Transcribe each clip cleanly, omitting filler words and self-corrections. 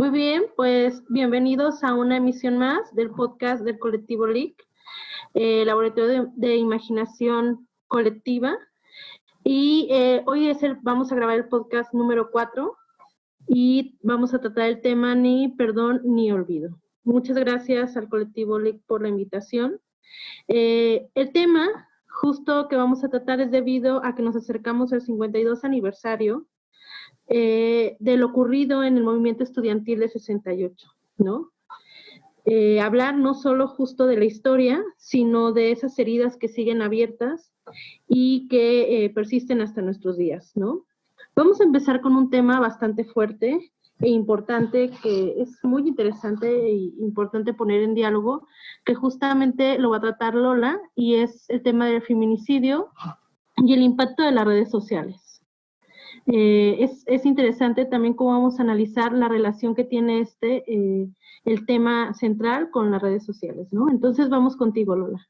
Muy bien, pues bienvenidos a una emisión más del podcast del Colectivo LIC, Laboratorio de Imaginación Colectiva. Y hoy vamos a grabar el podcast número 4 y vamos a tratar el tema Ni Perdón ni Olvido. Muchas gracias al Colectivo LIC por la invitación. El tema justo que vamos a tratar es debido a que nos acercamos al 52 aniversario de lo ocurrido en el movimiento estudiantil de 68, ¿no? Hablar no solo justo de la historia, sino de esas heridas que siguen abiertas y que persisten hasta nuestros días, ¿no? Vamos a empezar con un tema bastante fuerte e importante, que es muy interesante e importante poner en diálogo, que justamente lo va a tratar Lola, y es el tema del feminicidio y el impacto de las redes sociales. Es interesante también cómo vamos a analizar la relación que tiene el tema central con las redes sociales, ¿no? Entonces vamos contigo, Lola.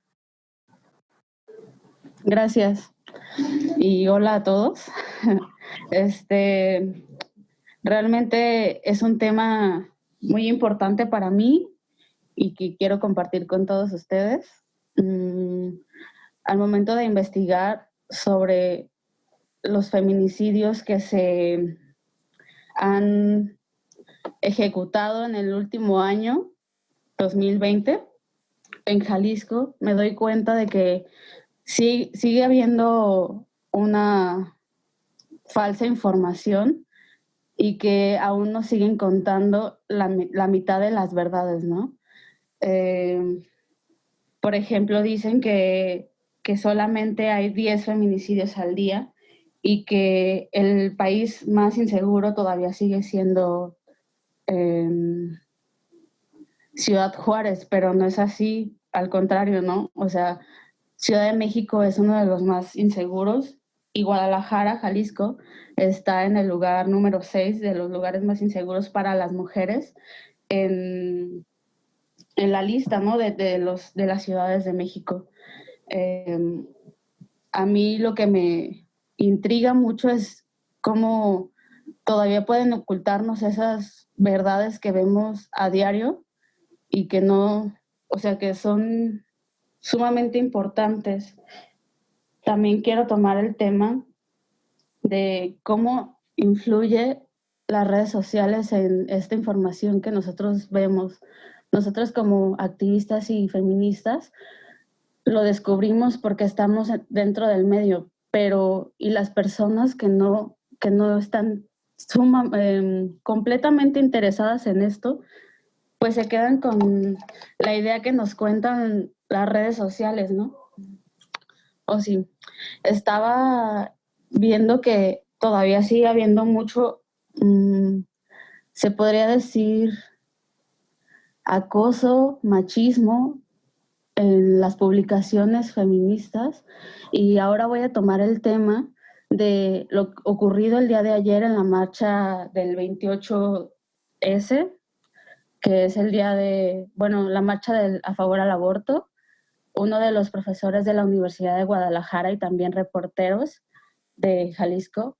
Gracias. Y hola a todos. Realmente es un tema muy importante para mí y que quiero compartir con todos ustedes. Al momento de investigar sobre los feminicidios que se han ejecutado en el último año, 2020, en Jalisco, me doy cuenta de que sí, sigue habiendo una falsa información y que aún nos siguen contando la mitad de las verdades, ¿no? Por ejemplo, dicen que solamente hay 10 feminicidios al día y que el país más inseguro todavía sigue siendo Ciudad Juárez, pero no es así, al contrario, ¿no? O sea, Ciudad de México es uno de los más inseguros y Guadalajara, Jalisco, está en el lugar número 6 de los lugares más inseguros para las mujeres en la lista, ¿no? de las ciudades de México. A mí lo que me intriga mucho es cómo todavía pueden ocultarnos esas verdades que vemos a diario y que no, o sea, que son sumamente importantes. También quiero tomar el tema de cómo influye las redes sociales en esta información que nosotros vemos. Nosotros como activistas y feministas lo descubrimos porque estamos dentro del medio, pero y las personas que no están completamente interesadas en esto, pues se quedan con la idea que nos cuentan las redes sociales, ¿no? O sí, estaba viendo que todavía sigue habiendo mucho, se podría decir, acoso, machismo en las publicaciones feministas, y ahora voy a tomar el tema de lo ocurrido el día de ayer en la marcha del 28S, que es el día la marcha a favor al aborto. Uno de los profesores de la Universidad de Guadalajara y también reporteros de Jalisco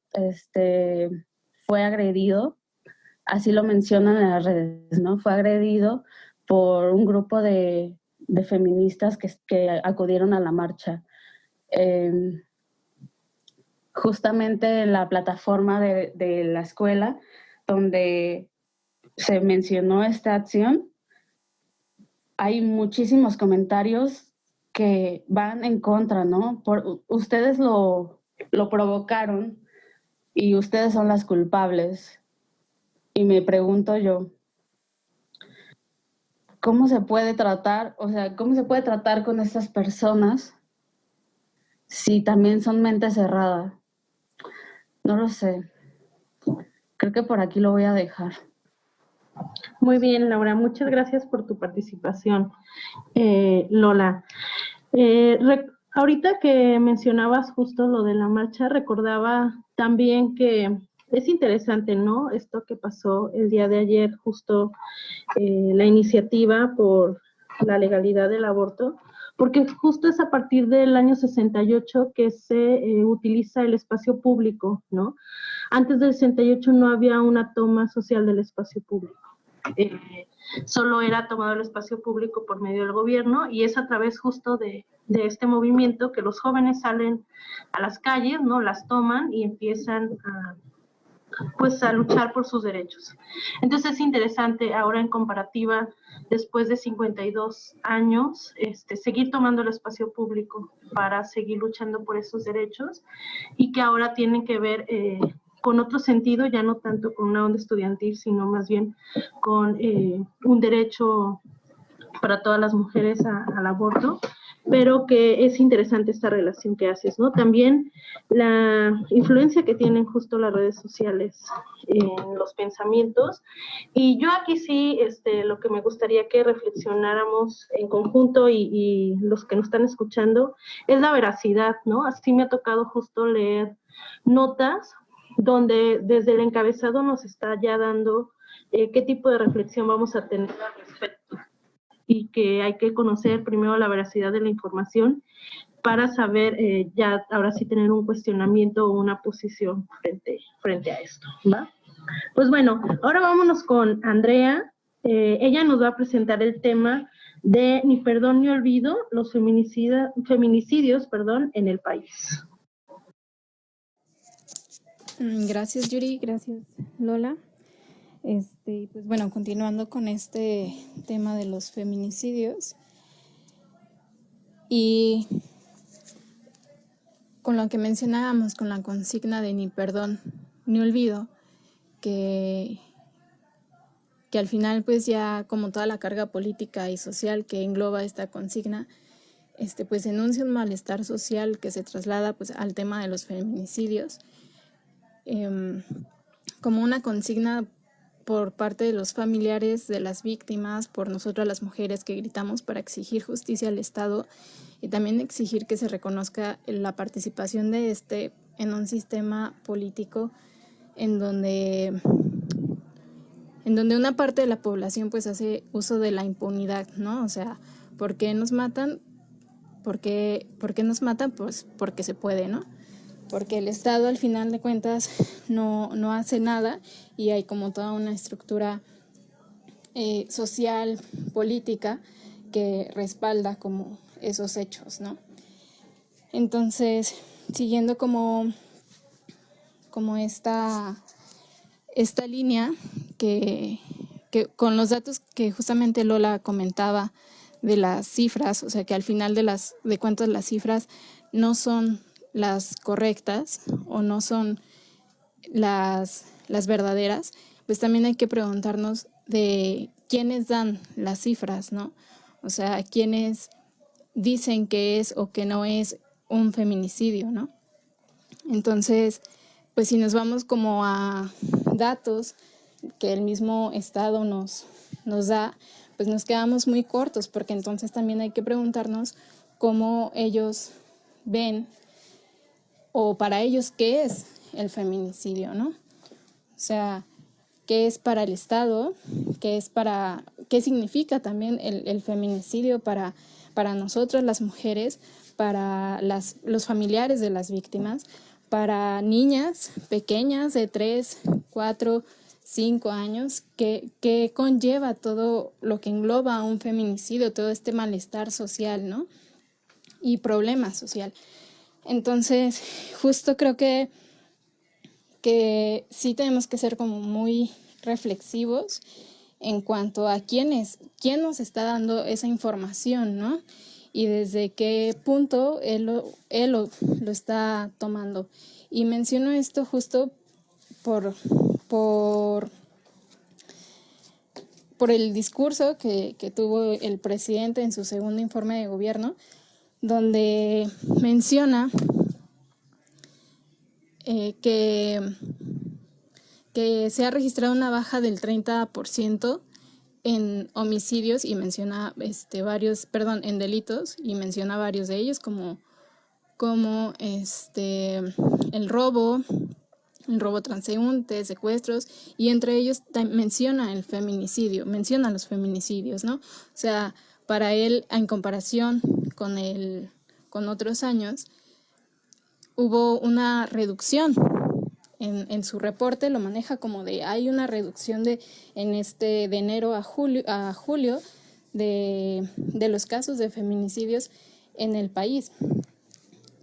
fue agredido, así lo mencionan en las redes, ¿no? Fue agredido por un grupo de feministas que acudieron a la marcha. Justamente en la plataforma de la escuela donde se mencionó esta acción, hay muchísimos comentarios que van en contra, ¿no? Ustedes lo provocaron y ustedes son las culpables. Y me pregunto yo, ¿cómo se puede tratar? O sea, ¿cómo se puede tratar con estas personas si también son mente cerrada? No lo sé. Creo que por aquí lo voy a dejar. Muy bien, Laura, muchas gracias por tu participación. Lola, ahorita que mencionabas justo lo de la marcha, recordaba también que es interesante, ¿no? Esto que pasó el día de ayer, justo la iniciativa por la legalidad del aborto, porque justo es a partir del año 68 que se utiliza el espacio público, ¿no? Antes del 68 no había una toma social del espacio público. solo era tomado el espacio público por medio del gobierno, y es a través justo de este movimiento que los jóvenes salen a las calles, ¿no? Las toman y empiezan a luchar por sus derechos. Entonces es interesante ahora en comparativa, después de 52 años, seguir tomando el espacio público para seguir luchando por esos derechos, y que ahora tienen que ver con otro sentido, ya no tanto con una onda estudiantil, sino más bien con un derecho para todas las mujeres al aborto, pero que es interesante esta relación que haces, ¿no? También la influencia que tienen justo las redes sociales en los pensamientos. Y yo aquí sí, lo que me gustaría que reflexionáramos en conjunto y los que nos están escuchando, es la veracidad, ¿no? Así me ha tocado justo leer notas donde desde el encabezado nos está ya dando qué tipo de reflexión vamos a tener al respecto, y que hay que conocer primero la veracidad de la información para saber ya ahora sí tener un cuestionamiento o una posición frente a esto, ¿va? Pues bueno, ahora vámonos con Andrea. Ella nos va a presentar el tema de Ni perdón ni olvido, los feminicidios, en el país. Gracias, Yuri, gracias, Lola. Pues bueno, continuando con este tema de los feminicidios y con lo que mencionábamos, con la consigna de ni perdón ni olvido, que al final pues ya como toda la carga política y social que engloba esta consigna, pues enuncia un malestar social que se traslada pues al tema de los feminicidios, como una consigna por parte de los familiares de las víctimas, por nosotras las mujeres que gritamos para exigir justicia al Estado y también exigir que se reconozca la participación de en un sistema político en donde una parte de la población pues hace uso de la impunidad, ¿no? O sea, ¿por qué nos matan? ¿Por qué nos matan? Pues porque se puede, ¿no? Porque el Estado al final de cuentas no hace nada y hay como toda una estructura social, política, que respalda como esos hechos, ¿no? Entonces, siguiendo como esta línea que con los datos que justamente Lola comentaba de las cifras, o sea que al final de cuentas las cifras no son las correctas o no son las verdaderas, pues también hay que preguntarnos de quiénes dan las cifras, ¿no? O sea, quiénes dicen que es o que no es un feminicidio, ¿no? Entonces, pues si nos vamos como a datos que el mismo Estado nos da, pues nos quedamos muy cortos, porque entonces también hay que preguntarnos cómo ellos ven o para ellos qué es el feminicidio, ¿no? O sea, qué es para el Estado, qué significa también el feminicidio para nosotras las mujeres, para los familiares de las víctimas, para niñas pequeñas de 3, 4, 5 años, que conlleva todo lo que engloba un feminicidio, todo este malestar social, ¿no? Y problema social. Entonces, justo creo que sí tenemos que ser como muy reflexivos en cuanto a quién nos está dando esa información, ¿no? Y desde qué punto él lo está tomando. Y menciono esto justo por el discurso que tuvo el presidente en su segundo informe de gobierno, donde menciona que se ha registrado una baja del 30% en homicidios y menciona en delitos, y menciona varios de ellos como el robo transeúnte, secuestros, y entre ellos menciona el feminicidio, menciona los feminicidios, ¿no? O sea, para él, en comparación con otros años, hubo una reducción en su reporte lo maneja como de hay una reducción de enero a julio de los casos de feminicidios en el país,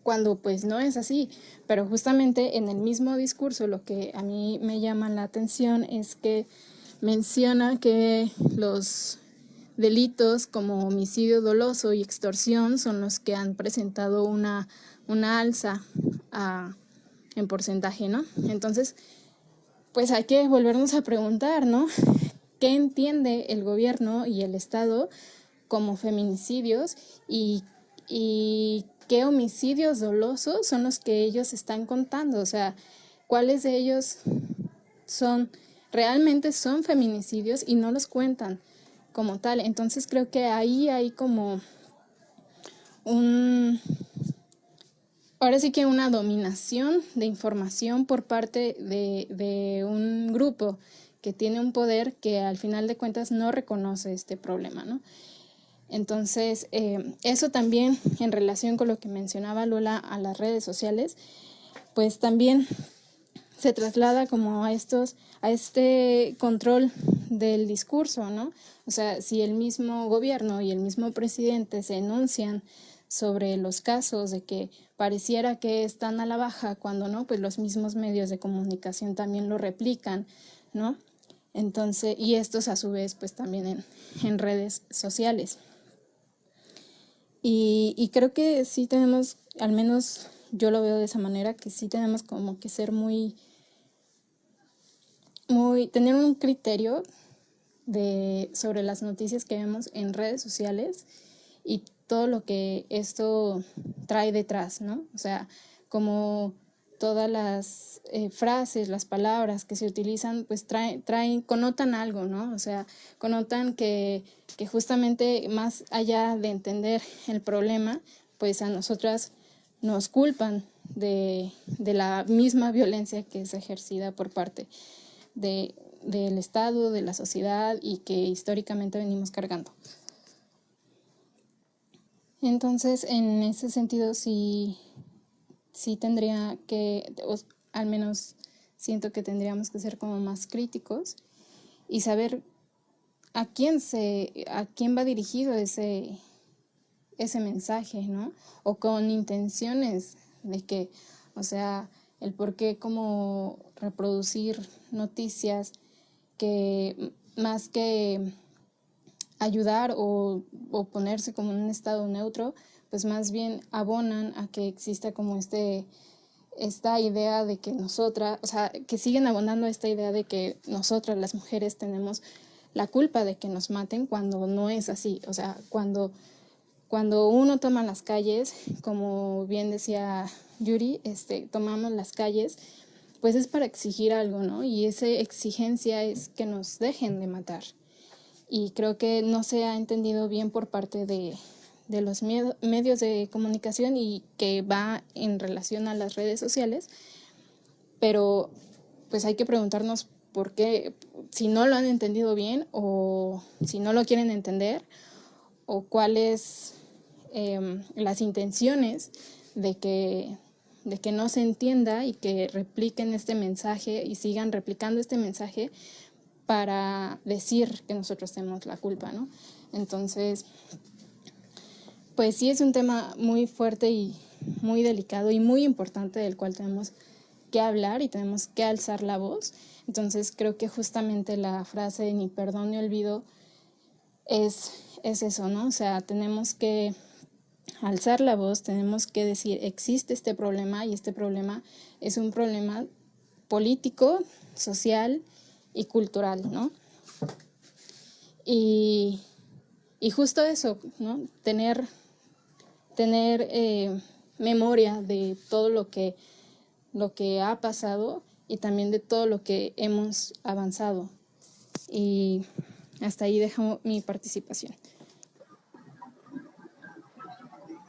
cuando pues no es así. Pero justamente en el mismo discurso lo que a mí me llama la atención es que menciona que los delitos como homicidio doloso y extorsión son los que han presentado una alza en porcentaje, ¿no? Entonces, pues hay que volvernos a preguntar, ¿no? ¿Qué entiende el gobierno y el Estado como feminicidios y qué homicidios dolosos son los que ellos están contando? O sea, ¿cuáles de ellos realmente son feminicidios y no los cuentan como tal? Entonces creo que ahí hay como ahora sí que una dominación de información por parte de un grupo que tiene un poder que al final de cuentas no reconoce este problema, ¿no? Entonces, eso también en relación con lo que mencionaba Lola a las redes sociales, pues también se traslada como a este control del discurso, ¿no? O sea, si el mismo gobierno y el mismo presidente se enuncian sobre los casos de que pareciera que están a la baja, cuando no, pues los mismos medios de comunicación también lo replican, ¿no? Entonces, y estos a su vez pues también en redes sociales. Y creo que sí tenemos, al menos yo lo veo de esa manera, que sí tenemos como que ser tener un criterio sobre las noticias que vemos en redes sociales y todo lo que esto trae detrás, ¿no? O sea, como todas las frases, las palabras que se utilizan, pues connotan algo, ¿no? O sea, connotan que justamente más allá de entender el problema, pues a nosotras nos culpan de la misma violencia que es ejercida por parte del Estado, de la sociedad y que históricamente venimos cargando. Entonces, en ese sentido, sí tendría que, al menos siento que tendríamos que ser como más críticos y saber a quién va dirigido ese mensaje, ¿no? O con intenciones de que, o sea, el por qué como reproducir noticias que más que ayudar o ponerse como en un estado neutro, pues más bien abonan a que exista como esta idea de que nosotras, o sea, que siguen abonando esta idea de que nosotras las mujeres tenemos la culpa de que nos maten cuando no es así. O sea, cuando uno toma las calles, como bien decía Yuri, tomamos las calles, pues es para exigir algo, ¿no? Y esa exigencia es que nos dejen de matar. Y creo que no se ha entendido bien por parte de los medios de comunicación y que va en relación a las redes sociales, pero pues hay que preguntarnos por qué, si no lo han entendido bien o si no lo quieren entender, o cuáles las intenciones de que no se entienda y que repliquen este mensaje y sigan replicando este mensaje para decir que nosotros tenemos la culpa, ¿no? Entonces, pues sí es un tema muy fuerte y muy delicado y muy importante del cual tenemos que hablar y tenemos que alzar la voz. Entonces creo que justamente la frase de ni perdón ni olvido es eso, ¿no? O sea, tenemos que alzar la voz, tenemos que decir existe este problema y este problema es un problema político, social y cultural, ¿no? Y justo eso, ¿no? Tener memoria de todo lo que ha pasado y también de todo lo que hemos avanzado. Y hasta ahí dejo mi participación.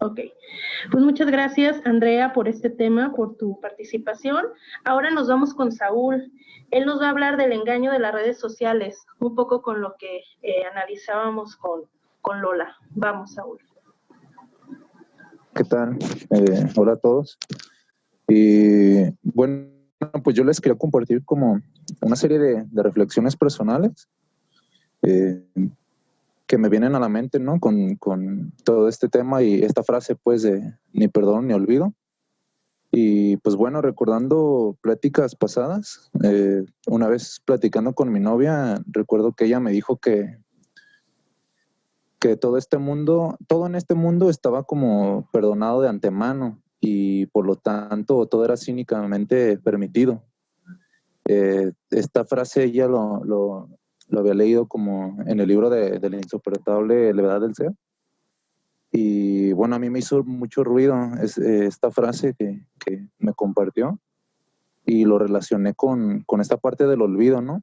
Ok, pues muchas gracias, Andrea, por este tema, por tu participación. Ahora nos vamos con Saúl. Él nos va a hablar del engaño de las redes sociales, un poco con lo que analizábamos con Lola. Vamos, Saúl. ¿Qué tal? Hola a todos. Bueno, pues yo les quería compartir como una serie de reflexiones personales que me vienen a la mente, ¿no? Con todo este tema y esta frase, pues, de ni perdón ni olvido. Y pues bueno, recordando pláticas pasadas, una vez platicando con mi novia, recuerdo que ella me dijo que todo en este mundo estaba como perdonado de antemano y por lo tanto todo era cínicamente permitido. Esta frase ella lo había leído como en el libro de la insoportable levedad del ser. Y bueno, a mí me hizo mucho ruido esta frase que me compartió y lo relacioné con esta parte del olvido, ¿no?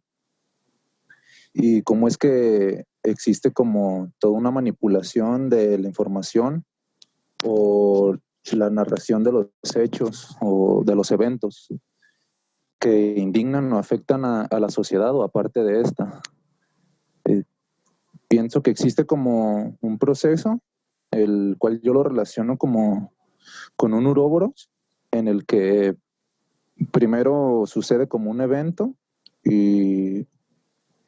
Y cómo es que existe como toda una manipulación de la información o la narración de los hechos o de los eventos que indignan o afectan a la sociedad o aparte de esta. Pienso que existe como un proceso, el cual yo lo relaciono como con un uróboros, en el que primero sucede como un evento y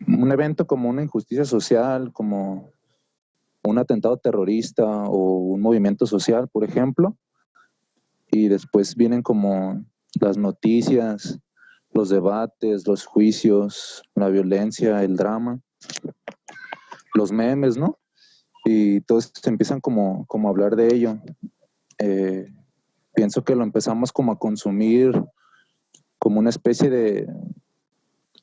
un evento como una injusticia social, como un atentado terrorista o un movimiento social, por ejemplo, y después vienen como las noticias, los debates, los juicios, la violencia, el drama, los memes, ¿no? Y todos empiezan como a hablar de ello. Pienso que lo empezamos como a consumir como una especie de...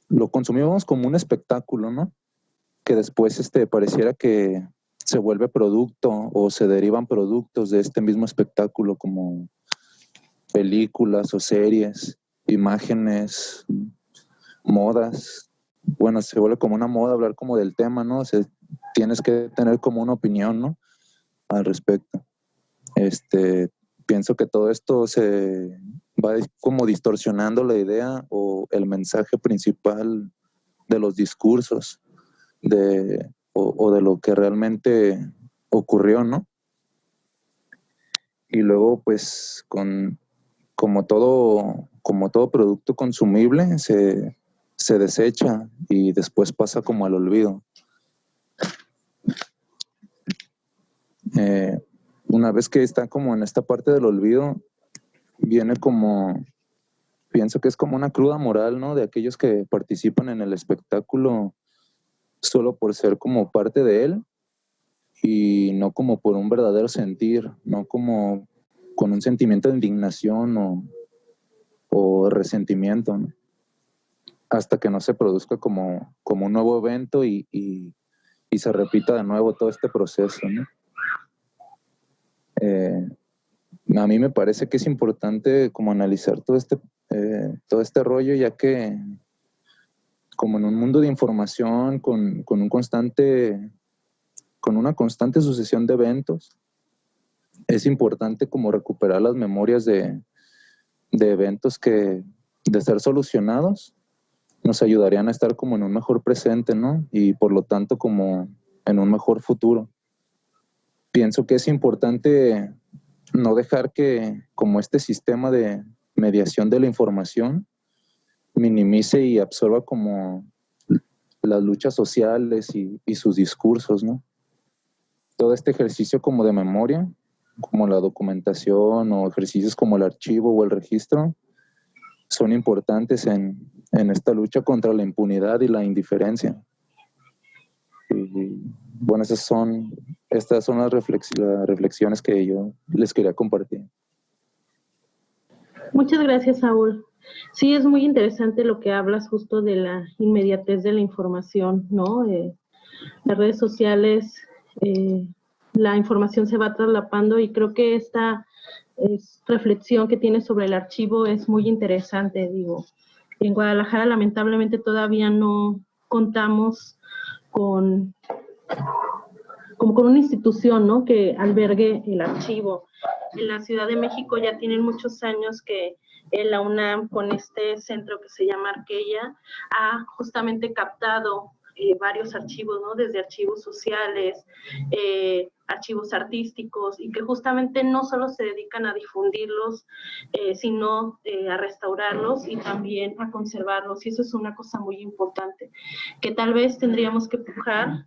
Lo consumimos como un espectáculo, ¿no? Que después pareciera que se vuelve producto o se derivan productos de este mismo espectáculo como películas o series, imágenes, modas. Bueno, se vuelve como una moda hablar como del tema, ¿no? Tienes que tener como una opinión, ¿no? Al respecto. Pienso que todo esto se va como distorsionando la idea o el mensaje principal de los discursos o de lo que realmente ocurrió, ¿no? Y luego, pues, como todo producto consumible, se desecha y después pasa como al olvido. Una vez que está como en esta parte del olvido, viene como, pienso que es como una cruda moral, ¿no? De aquellos que participan en el espectáculo solo por ser como parte de él y no como por un verdadero sentir, no como con un sentimiento de indignación o resentimiento, ¿no? Hasta que no se produzca como un nuevo evento y se repita de nuevo todo este proceso, ¿no? A mí me parece que es importante como analizar todo este rollo, ya que como en un mundo de información con una constante sucesión de eventos, es importante como recuperar las memorias de eventos que, de ser solucionados, nos ayudarían a estar como en un mejor presente, ¿no? Y por lo tanto como en un mejor futuro. Pienso que es importante no dejar que como este sistema de mediación de la información minimice y absorba como las luchas sociales y sus discursos, ¿no? Todo este ejercicio como de memoria, como la documentación o ejercicios como el archivo o el registro, son importantes en esta lucha contra la impunidad y la indiferencia. Y bueno, estas son las reflexiones que yo les quería compartir. Muchas gracias, Saúl. Sí, es muy interesante lo que hablas justo de la inmediatez de la información, ¿no? Las redes sociales, la información se va traslapando y creo que esta reflexión que tienes sobre el archivo es muy interesante, digo. En Guadalajara lamentablemente todavía no contamos con una institución, ¿no?, que albergue el archivo. En la Ciudad de México ya tienen muchos años que la UNAM, con este centro que se llama Arqueya, ha justamente captado varios archivos, ¿no? Desde archivos sociales, archivos artísticos, y que justamente no solo se dedican a difundirlos, sino a restaurarlos y también a conservarlos, y eso es una cosa muy importante, que tal vez tendríamos que pujar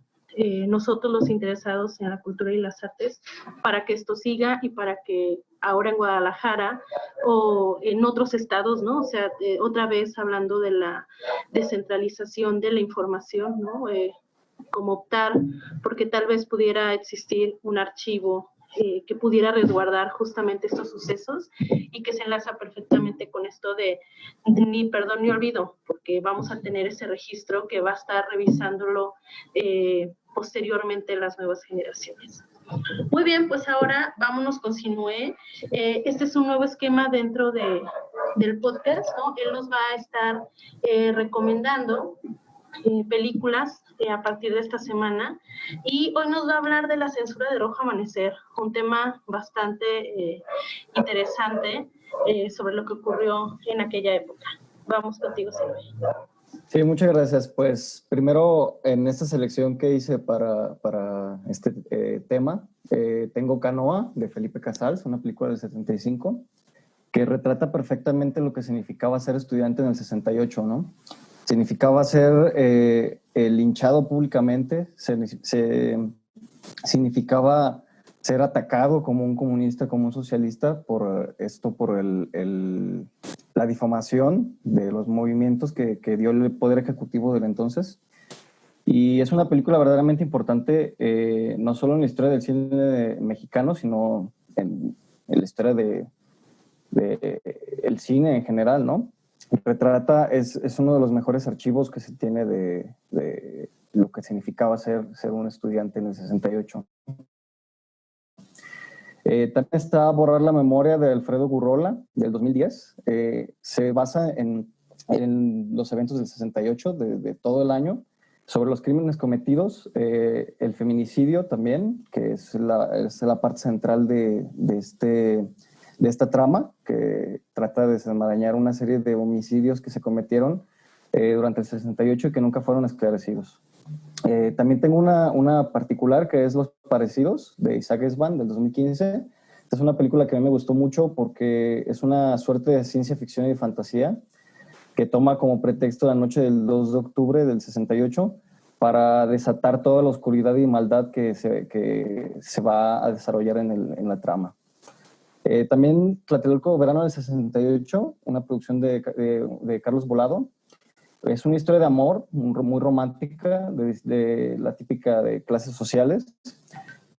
nosotros los interesados en la cultura y las artes para que esto siga y para que ahora en Guadalajara o en otros estados, ¿no? O sea, otra vez hablando de la descentralización de la información, ¿no? Como optar porque tal vez pudiera existir un archivo que pudiera resguardar justamente estos sucesos y que se enlaza perfectamente con esto de ni perdón ni olvido, porque vamos a tener ese registro que va a estar revisándolo posteriormente las nuevas generaciones. Muy bien, pues ahora vámonos con Sinué. Este es un nuevo esquema dentro del podcast, ¿no? Él nos va a estar recomendando películas a partir de esta semana, y hoy nos va a hablar de la censura de Rojo Amanecer, un tema bastante interesante sobre lo que ocurrió en aquella época. Vamos contigo, Silvia. Sí, muchas gracias. Pues primero, en esta selección que hice para este tema, tengo Canoa, de Felipe Casals, una película del 75, que retrata perfectamente lo que significaba ser estudiante en el 68, ¿no? Significaba ser linchado públicamente, significaba ser atacado como un comunista, como un socialista, por la difamación de los movimientos que dio el Poder Ejecutivo del entonces. Y es una película verdaderamente importante, no solo en la historia del cine mexicano, sino en la historia el cine en general, ¿no? Retrata, es uno de los mejores archivos que se tiene de lo que significaba ser un estudiante en el 68. También está Borrar la memoria de Alfredo Gurrola, del 2010. Se basa en los eventos del 68, de todo el año, sobre los crímenes cometidos, el feminicidio también, que es la parte central de esta trama, que trata de desenmarañar una serie de homicidios que se cometieron durante el 68 y que nunca fueron esclarecidos. También tengo una particular, que es Los Parecidos, de Isaac Esban, del 2015. Esta es una película que a mí me gustó mucho porque es una suerte de ciencia ficción y de fantasía que toma como pretexto la noche del 2 de octubre del 68 para desatar toda la oscuridad y maldad que se va a desarrollar en la trama. También Tlatelolco, Verano del 68, una producción de Carlos Volado. Es una historia de amor muy romántica, de la típica de clases sociales,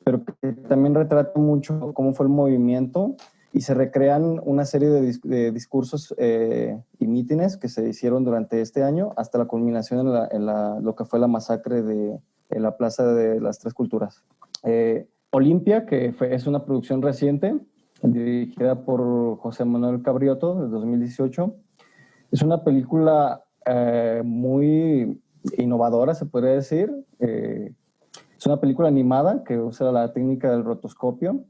pero que también retrata mucho cómo fue el movimiento y se recrean una serie de discursos y mítines que se hicieron durante este año hasta la culminación en lo que fue la masacre en la Plaza de las Tres Culturas. Olimpia, que es una producción reciente, dirigida por José Manuel Cabrioto, de 2018. Es una película muy innovadora, se podría decir. Es una película animada que usa la técnica del rotoscopio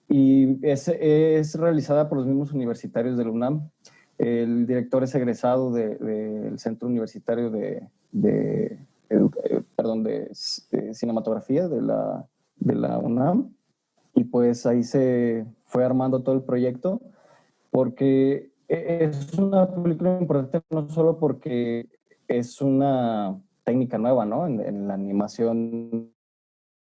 y es realizada por los mismos universitarios de la UNAM. El director es egresado del Centro Universitario de Cinematografía de la UNAM, y pues ahí se fue armando todo el proyecto, porque es una película importante no solo porque es una técnica nueva, ¿no? En la animación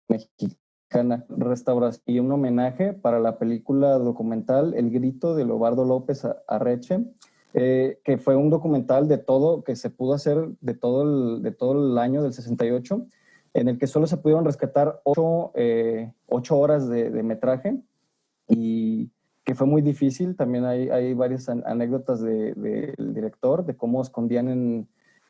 mexicana, restauración y un homenaje para la película documental El Grito, de Lobardo López Arreche, que fue un documental de todo, que se pudo hacer de todo el año del 68, en el que solo se pudieron rescatar 8 horas de metraje, y que fue muy difícil. También hay varias anécdotas del director, de cómo escondían en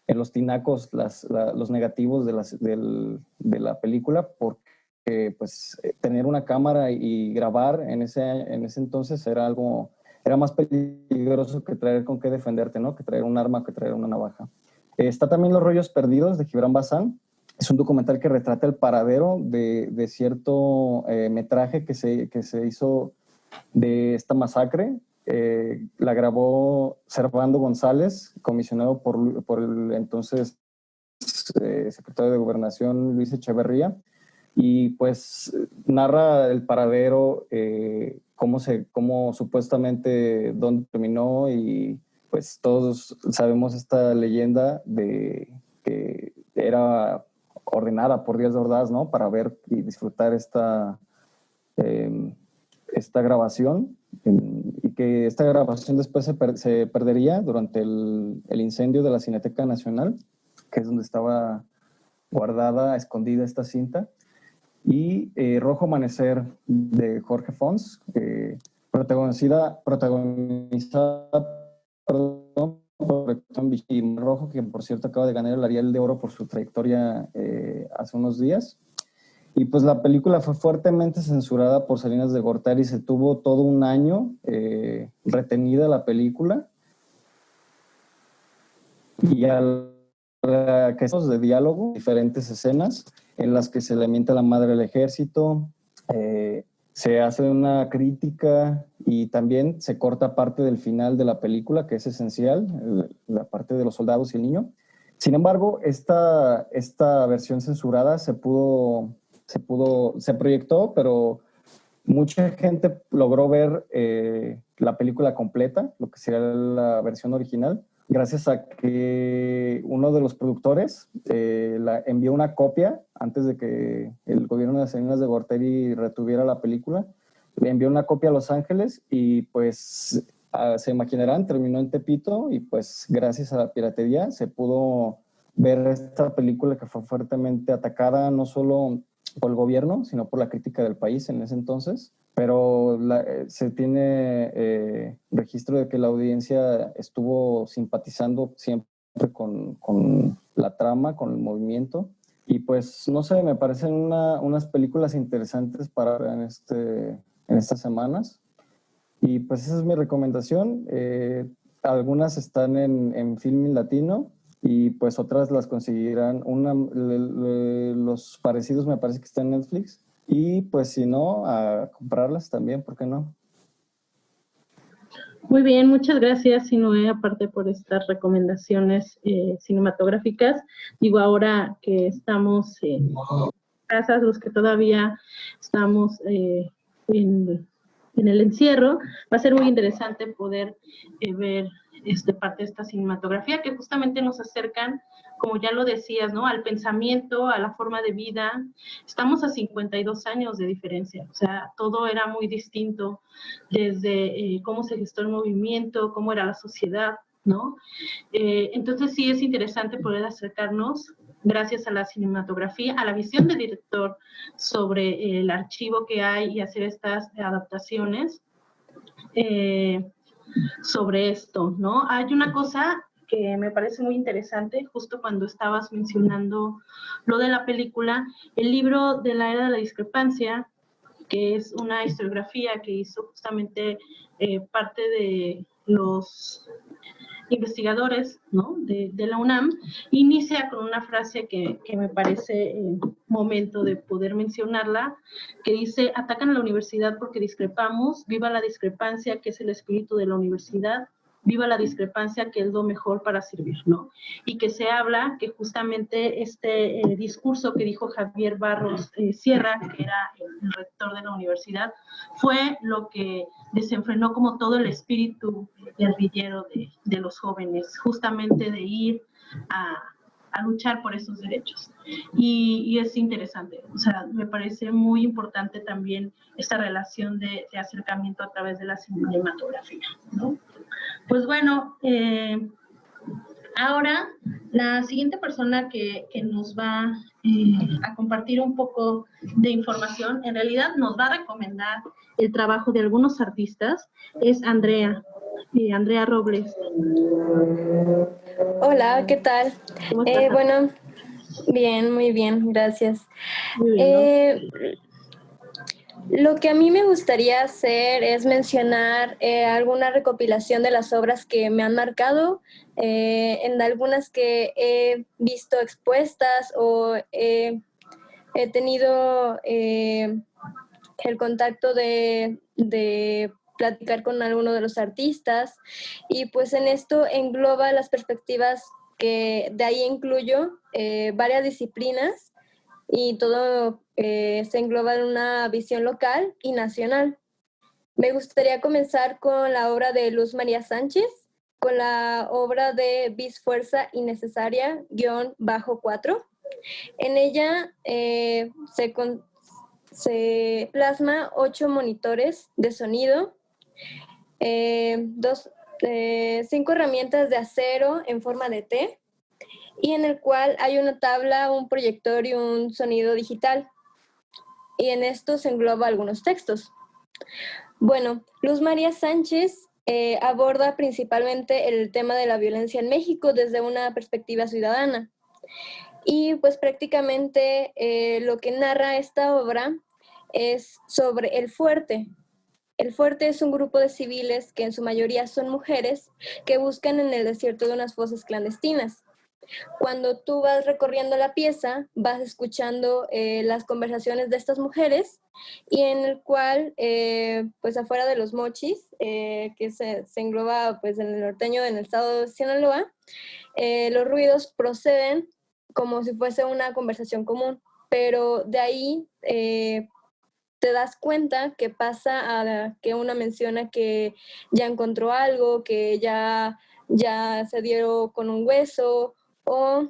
los tinacos los negativos de la película, porque pues tener una cámara y grabar en ese entonces era más peligroso que traer con qué defenderte, ¿no? Que traer un arma, que traer una navaja. Está también Los Rollos Perdidos, de Gibran Bazán. Es un documental que retrata el paradero de cierto metraje que se hizo de esta masacre. La grabó Servando González, comisionado por el entonces secretario de Gobernación Luis Echeverría, y pues narra el paradero, cómo supuestamente dónde terminó, y pues todos sabemos esta leyenda de que era ordenada por Díaz Ordaz, ¿no? Para ver y disfrutar esta grabación, y que esta grabación después se perdería durante el incendio de la Cineteca Nacional, que es donde estaba guardada, escondida esta cinta. Y Rojo Amanecer, de Jorge Fons, protagonizada por Héctor y Rojo, que por cierto acaba de ganar el Ariel de Oro por su trayectoria hace unos días. Y pues la película fue fuertemente censurada por Salinas de Gortari, se tuvo todo un año retenida la película, y que de diálogo, diferentes escenas en las que se lamenta la madre del ejército, se hace una crítica, y también se corta parte del final de la película, que es esencial, la parte de los soldados y el niño. Sin embargo, esta versión censurada se proyectó, pero mucha gente logró ver la película completa, lo que sería la versión original, gracias a que uno de los productores envió una copia antes de que el gobierno de Salinas de Gortari retuviera la película. Le envió una copia a Los Ángeles, y pues se imaginarán, terminó en Tepito, y pues gracias a la piratería se pudo ver esta película, que fue fuertemente atacada no solo por el gobierno, sino por la crítica del país en ese entonces. Pero se tiene registro de que la audiencia estuvo simpatizando siempre con la trama, con el movimiento. Y pues, no sé, me parecen unas películas interesantes para ver en estas semanas. Y pues esa es mi recomendación. Algunas están en Filmin Latino, y pues otras las conseguirán. Los parecidos me parece que están en Netflix. Y pues si no, a comprarlas también, ¿por qué no? Muy bien, muchas gracias, Sinoé, aparte por estas recomendaciones cinematográficas. Digo, ahora que estamos en casas, los que todavía estamos en el encierro, va a ser muy interesante poder ver parte de esta cinematografía que justamente nos acercan, como ya lo decías, ¿no? Al pensamiento, a la forma de vida. Estamos a 52 años de diferencia, o sea, todo era muy distinto, desde cómo se gestó el movimiento, cómo era la sociedad, ¿no? Entonces sí es interesante poder acercarnos, gracias a la cinematografía, a la visión del director sobre el archivo que hay, y hacer estas adaptaciones sobre esto, ¿no? Hay una cosa que me parece muy interesante, justo cuando estabas mencionando lo de la película, el libro de la Era de la Discrepancia, que es una historiografía que hizo justamente parte de los investigadores, ¿no? de la UNAM, inicia con una frase que me parece momento de poder mencionarla, que dice: atacan a la universidad porque discrepamos, viva la discrepancia, que es el espíritu de la universidad, viva la discrepancia, que es lo mejor para servir, ¿no? Y que se habla que justamente este discurso que dijo Javier Barros Sierra, que era el rector de la universidad, fue lo que desenfrenó como todo el espíritu guerrillero de los jóvenes, justamente de ir a luchar por esos derechos. Y es interesante, o sea, me parece muy importante también esta relación de acercamiento a través de la cinematografía, ¿no? Pues bueno, ahora la siguiente persona que nos va a compartir un poco de información, en realidad nos va a recomendar el trabajo de algunos artistas, es Andrea Robles. Hola, ¿qué tal? ¿Cómo estás? Bueno, bien, muy bien, gracias. Muy bien, ¿no? Lo que a mí me gustaría hacer es mencionar alguna recopilación de las obras que me han marcado, en algunas que he visto expuestas o he tenido el contacto de platicar con alguno de los artistas, y pues en esto engloba las perspectivas que de ahí incluyo varias disciplinas y todo se engloba en una visión local y nacional. Me gustaría comenzar con la obra de Luz María Sánchez, con la obra de Bis Fuerza Innecesaria, _4. En ella se plasma 8 monitores de sonido, 5 herramientas de acero en forma de T, y en el cual hay una tabla, un proyector y un sonido digital. Y en esto se engloba algunos textos. Bueno, Luz María Sánchez aborda principalmente el tema de la violencia en México desde una perspectiva ciudadana. Y pues prácticamente lo que narra esta obra es sobre El Fuerte. El Fuerte es un grupo de civiles que en su mayoría son mujeres que buscan en el desierto de unas fosas clandestinas. Cuando tú vas recorriendo la pieza, vas escuchando las conversaciones de estas mujeres y en el cual, pues afuera de los mochis, que se engloba pues en el norteño, en el estado de Sinaloa, los ruidos proceden como si fuese una conversación común, pero de ahí te das cuenta que pasa a que una menciona que ya encontró algo, que ya se dio con un hueso, o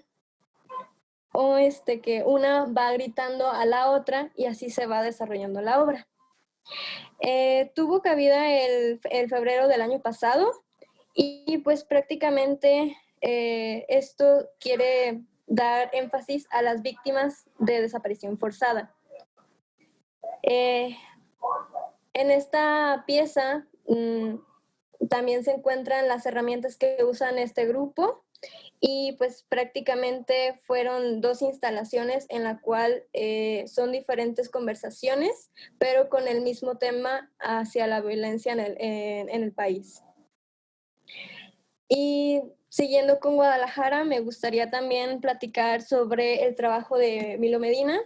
que una va gritando a la otra y así se va desarrollando la obra. Tuvo cabida el febrero del año pasado y pues prácticamente esto quiere dar énfasis a las víctimas de desaparición forzada. En esta pieza también se encuentran las herramientas que usan este grupo y pues prácticamente fueron 2 instalaciones en la cual son diferentes conversaciones, pero con el mismo tema hacia la violencia en el país. Y siguiendo con Guadalajara, me gustaría también platicar sobre el trabajo de Milo Medina.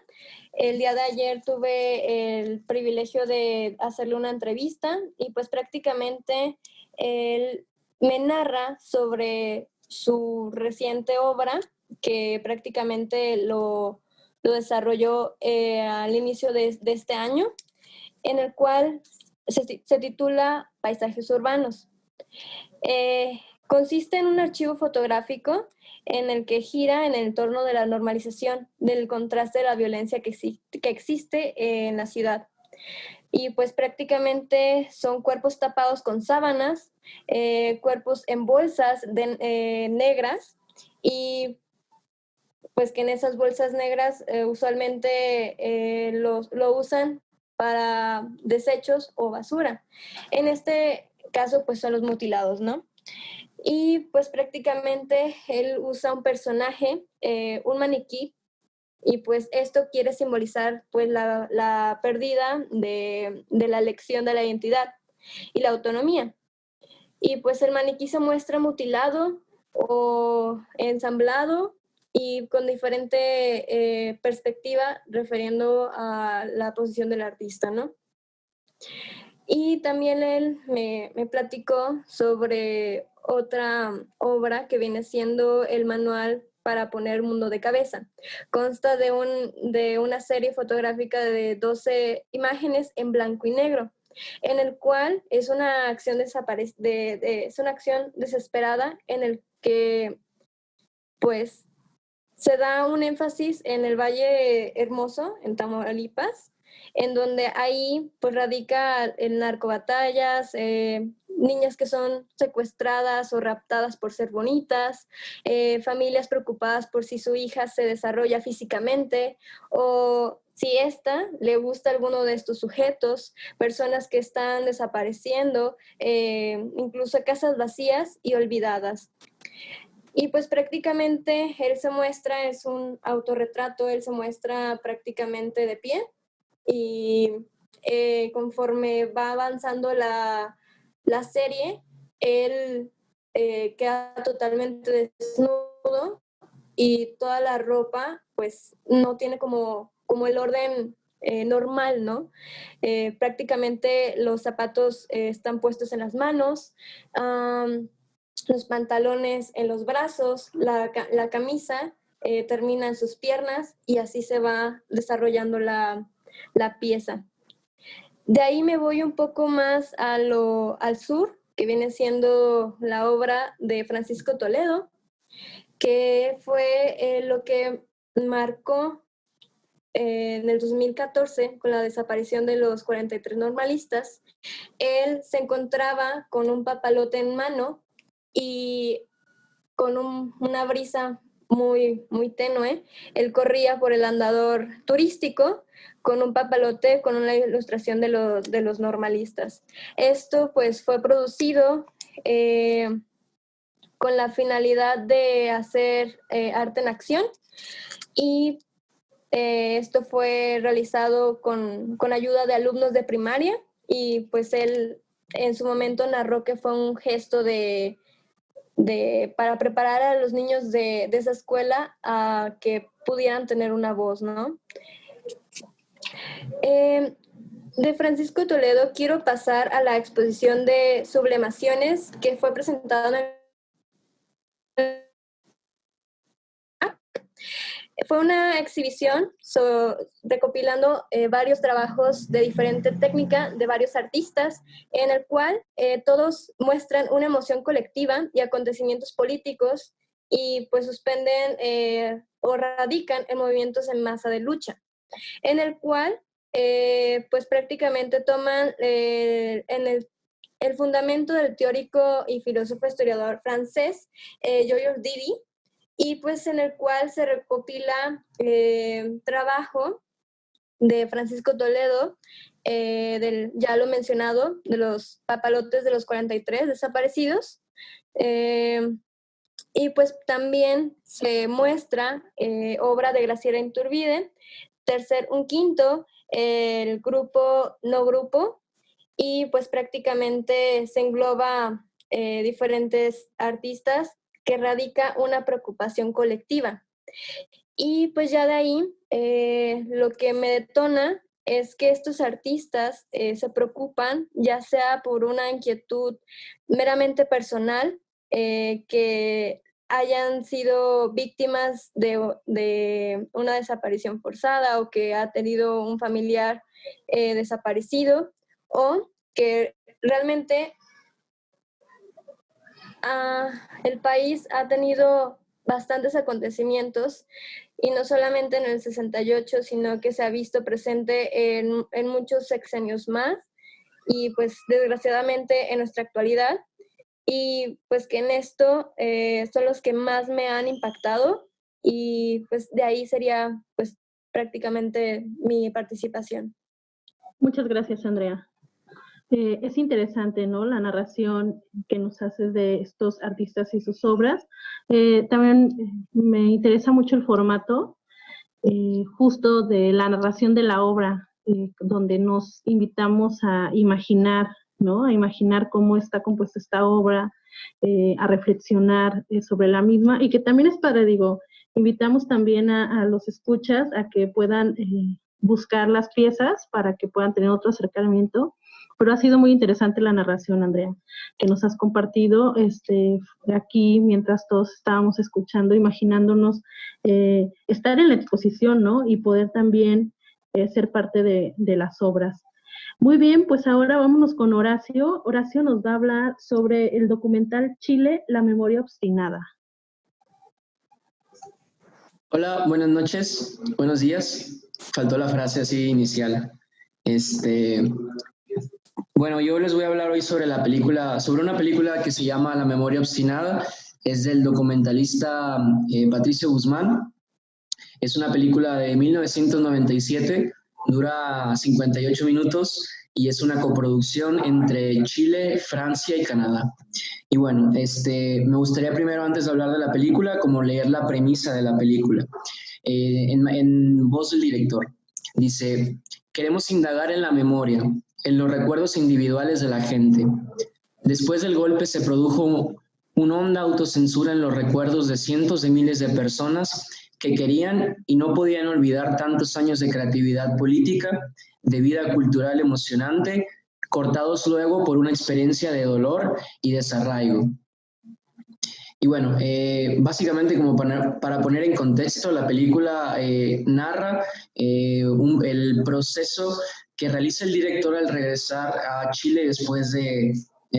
El día de ayer tuve el privilegio de hacerle una entrevista y pues prácticamente él me narra sobre su reciente obra, que prácticamente lo desarrolló al inicio de este año, en el cual se titula Paisajes Urbanos. Consiste en un archivo fotográfico en el que gira en el entorno de la normalización, del contraste de la violencia que existe en la ciudad. Y pues prácticamente son cuerpos tapados con sábanas, cuerpos en bolsas negras, y pues que en esas bolsas negras usualmente lo usan para desechos o basura. En este caso pues son los mutilados, ¿no? Y pues prácticamente él usa un personaje, un maniquí, y pues esto quiere simbolizar pues la pérdida de la elección de la identidad y la autonomía. Y pues el maniquí se muestra mutilado o ensamblado y con diferente perspectiva refiriendo a la posición del artista, ¿no? Y también él me platicó sobre otra obra que viene siendo el manual para poner mundo de cabeza. Consta de una serie fotográfica de 12 imágenes en blanco y negro, en el cual es una acción es una acción desesperada en el que pues se da un énfasis en el Valle Hermoso, en Tamaulipas, en donde ahí pues radica el narcobatallas, niñas que son secuestradas o raptadas por ser bonitas, familias preocupadas por si su hija se desarrolla físicamente o si ésta le gusta alguno de estos sujetos, personas que están desapareciendo, incluso casas vacías y olvidadas. Y pues prácticamente él se muestra, es un autorretrato, él se muestra prácticamente de pie y conforme va avanzando la serie, él queda totalmente desnudo y toda la ropa pues no tiene como el orden normal, ¿no? Prácticamente los zapatos están puestos en las manos, los pantalones en los brazos, la camisa termina en sus piernas y así se va desarrollando la pieza. De ahí me voy un poco más al sur, que viene siendo la obra de Francisco Toledo, que fue lo que marcó en el 2014 con la desaparición de los 43 normalistas. Él se encontraba con un papalote en mano y con una brisa muy, muy tenue. Él corría por el andador turístico con un papalote con una ilustración de los normalistas. Esto pues fue producido con la finalidad de hacer arte en acción y esto fue realizado con ayuda de alumnos de primaria y pues él en su momento narró que fue un gesto para preparar a los niños de esa escuela a que pudieran tener una voz, ¿no? De Francisco Toledo quiero pasar a la exposición de sublimaciones que fue presentada en el... Fue una exhibición recopilando varios trabajos de diferente técnica de varios artistas, en el cual todos muestran una emoción colectiva y acontecimientos políticos y pues suspenden o radican en movimientos en masa de lucha, en el cual pues prácticamente toman en el fundamento del teórico y filósofo historiador francés Georges Didi, y pues en el cual se recopila trabajo de Francisco Toledo, ya lo mencionado, de los papalotes de los 43 desaparecidos, y pues también se muestra obra de Graciela Iturbide, un quinto, el grupo no grupo, y pues prácticamente se engloba diferentes artistas que radica una preocupación colectiva. Y pues ya de ahí lo que me detona es que estos artistas se preocupan ya sea por una inquietud meramente personal, que hayan sido víctimas de una desaparición forzada o que ha tenido un familiar desaparecido, o que realmente el país ha tenido bastantes acontecimientos y no solamente en el 68, sino que se ha visto presente en muchos sexenios más y pues desgraciadamente en nuestra actualidad, y pues que en esto son los que más me han impactado y pues de ahí sería pues prácticamente mi participación. Muchas gracias, Andrea. Es interesante, ¿no?, la narración que nos haces de estos artistas y sus obras. También me interesa mucho el formato justo de la narración de la obra, donde nos invitamos a imaginar, ¿no?, a imaginar cómo está compuesta esta obra, a reflexionar sobre la misma, y que también es padre, digo, invitamos también a los escuchas a que puedan buscar las piezas para que puedan tener otro acercamiento. Pero ha sido muy interesante la narración, Andrea, que nos has compartido aquí mientras todos estábamos escuchando, imaginándonos estar en la exposición, ¿no?, y poder también ser parte de las obras. Muy bien, pues ahora vámonos con Horacio. Horacio nos va a hablar sobre el documental Chile, la memoria obstinada. Hola, buenas noches, buenos días. Faltó la frase así inicial. Bueno, yo les voy a hablar hoy sobre una película que se llama La memoria obstinada. Es del documentalista Patricio Guzmán. Es una película de 1997, dura 58 minutos y es una coproducción entre Chile, Francia y Canadá. Y bueno, me gustaría primero, antes de hablar de la película, como leer la premisa de la película. En voz del director. Dice: queremos indagar en la memoria, en los recuerdos individuales de la gente. Después del golpe se produjo una honda autocensura en los recuerdos de cientos de miles de personas que querían y no podían olvidar tantos años de creatividad política, de vida cultural emocionante, cortados luego por una experiencia de dolor y desarraigo. Y bueno, básicamente como para poner en contexto, la película narra el proceso que realiza el director al regresar a Chile después de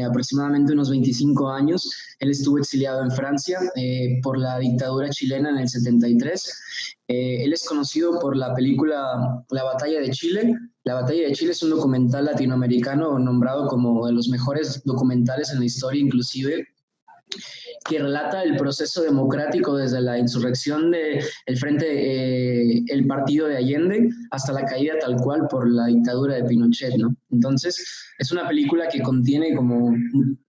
aproximadamente unos 25 años. Él estuvo exiliado en Francia por la dictadura chilena en el 73. Él es conocido por la película La Batalla de Chile. La Batalla de Chile es un documental latinoamericano nombrado como de los mejores documentales en la historia, inclusive, que relata el proceso democrático desde la insurrección del el partido de Allende hasta la caída tal cual por la dictadura de Pinochet, ¿no? Entonces, es una película que contiene como,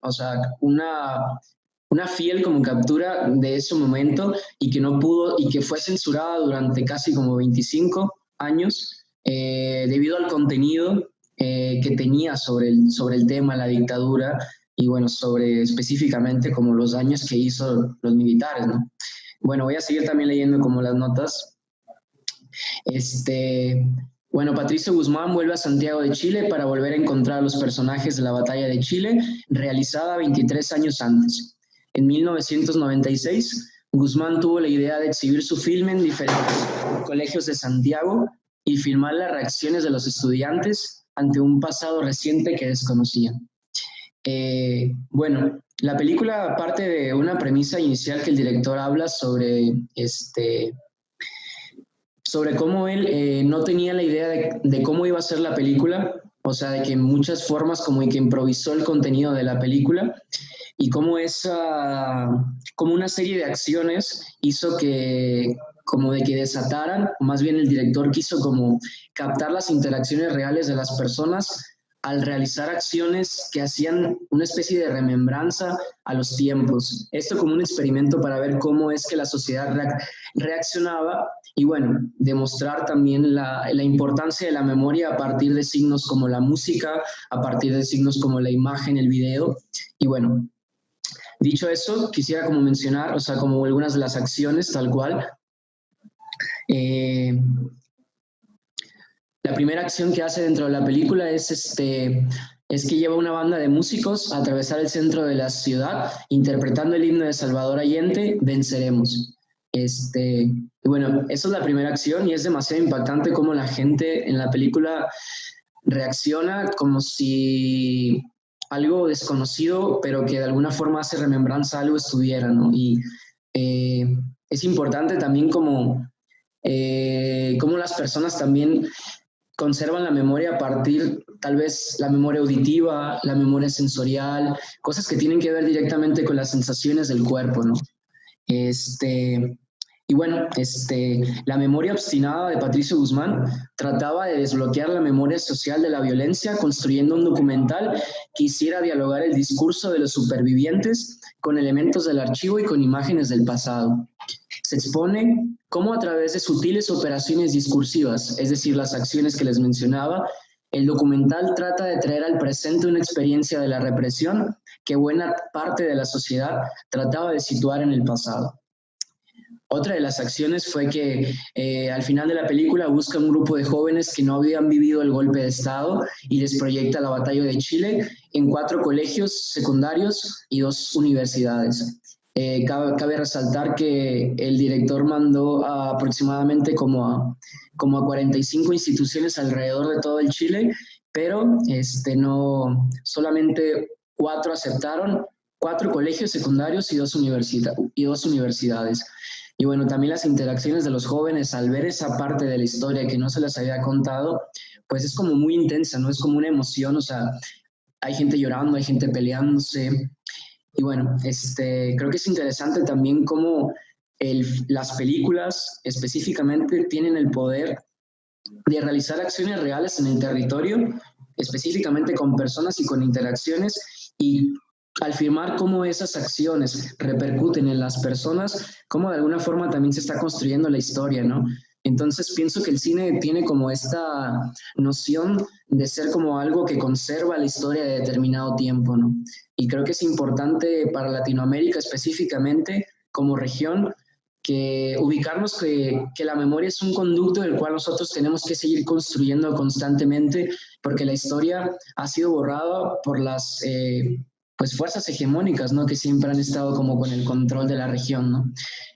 o sea, una fiel como captura de ese momento y que no pudo, y que fue censurada durante casi como 25 años debido al contenido que tenía sobre el tema, la dictadura, y bueno, sobre específicamente como los daños que hizo los militares, ¿no? Bueno, voy a seguir también leyendo como las notas. Bueno, Patricio Guzmán vuelve a Santiago de Chile para volver a encontrar a los personajes de la Batalla de Chile, realizada 23 años antes. En 1996, Guzmán tuvo la idea de exhibir su filme en diferentes colegios de Santiago y filmar las reacciones de los estudiantes ante un pasado reciente que desconocían. Bueno, la película parte de una premisa inicial que el director habla sobre cómo él no tenía la idea de cómo iba a ser la película, o sea, de que en muchas formas como que improvisó el contenido de la película y cómo como una serie de acciones hizo que como de que desataran, o más bien el director quiso como captar las interacciones reales de las personas al realizar acciones que hacían una especie de remembranza a los tiempos. Esto como un experimento para ver cómo es que la sociedad reaccionaba y bueno, demostrar también la importancia de la memoria a partir de signos como la música, a partir de signos como la imagen, el video. Y bueno, dicho eso, quisiera como mencionar, o sea, como algunas de las acciones tal cual. La primera acción que hace dentro de la película es que lleva una banda de músicos a atravesar el centro de la ciudad interpretando el himno de Salvador Allende, Venceremos. Y bueno, esa es la primera acción y es demasiado impactante cómo la gente en la película reacciona como si algo desconocido, pero que de alguna forma hace remembranza a algo estuviera, ¿no? Y es importante también como las personas también conservan la memoria a partir, tal vez, la memoria auditiva, la memoria sensorial, cosas que tienen que ver directamente con las sensaciones del cuerpo, ¿no? Y bueno, la memoria obstinada de Patricio Guzmán trataba de desbloquear la memoria social de la violencia, construyendo un documental que hiciera dialogar el discurso de los supervivientes con elementos del archivo y con imágenes del pasado. Se expone cómo a través de sutiles operaciones discursivas, es decir, las acciones que les mencionaba, el documental trata de traer al presente una experiencia de la represión que buena parte de la sociedad trataba de situar en el pasado. Otra de las acciones fue que al final de la película busca un grupo de jóvenes que no habían vivido el golpe de Estado y les proyecta la Batalla de Chile en 4 colegios secundarios y 2 universidades. Cabe resaltar que el director mandó aproximadamente como a 45 instituciones alrededor de todo el Chile, pero no, solamente 4 aceptaron, 4 colegios secundarios y 2 universidades. Y bueno, también las interacciones de los jóvenes al ver esa parte de la historia que no se les había contado, pues es como muy intensa, ¿no? Es como una emoción, o sea, hay gente llorando, hay gente peleándose. Y bueno, creo que es interesante también cómo las películas específicamente tienen el poder de realizar acciones reales en el territorio, específicamente con personas y con interacciones, y al filmar cómo esas acciones repercuten en las personas, cómo de alguna forma también se está construyendo la historia, ¿no? Entonces pienso que el cine tiene como esta noción de ser como algo que conserva la historia de determinado tiempo, ¿no? Y creo que es importante para Latinoamérica específicamente, como región, que ubicarnos que la memoria es un conducto del cual nosotros tenemos que seguir construyendo constantemente, porque la historia ha sido borrada por las pues fuerzas hegemónicas, ¿no? Que siempre han estado como con el control de la región, ¿no?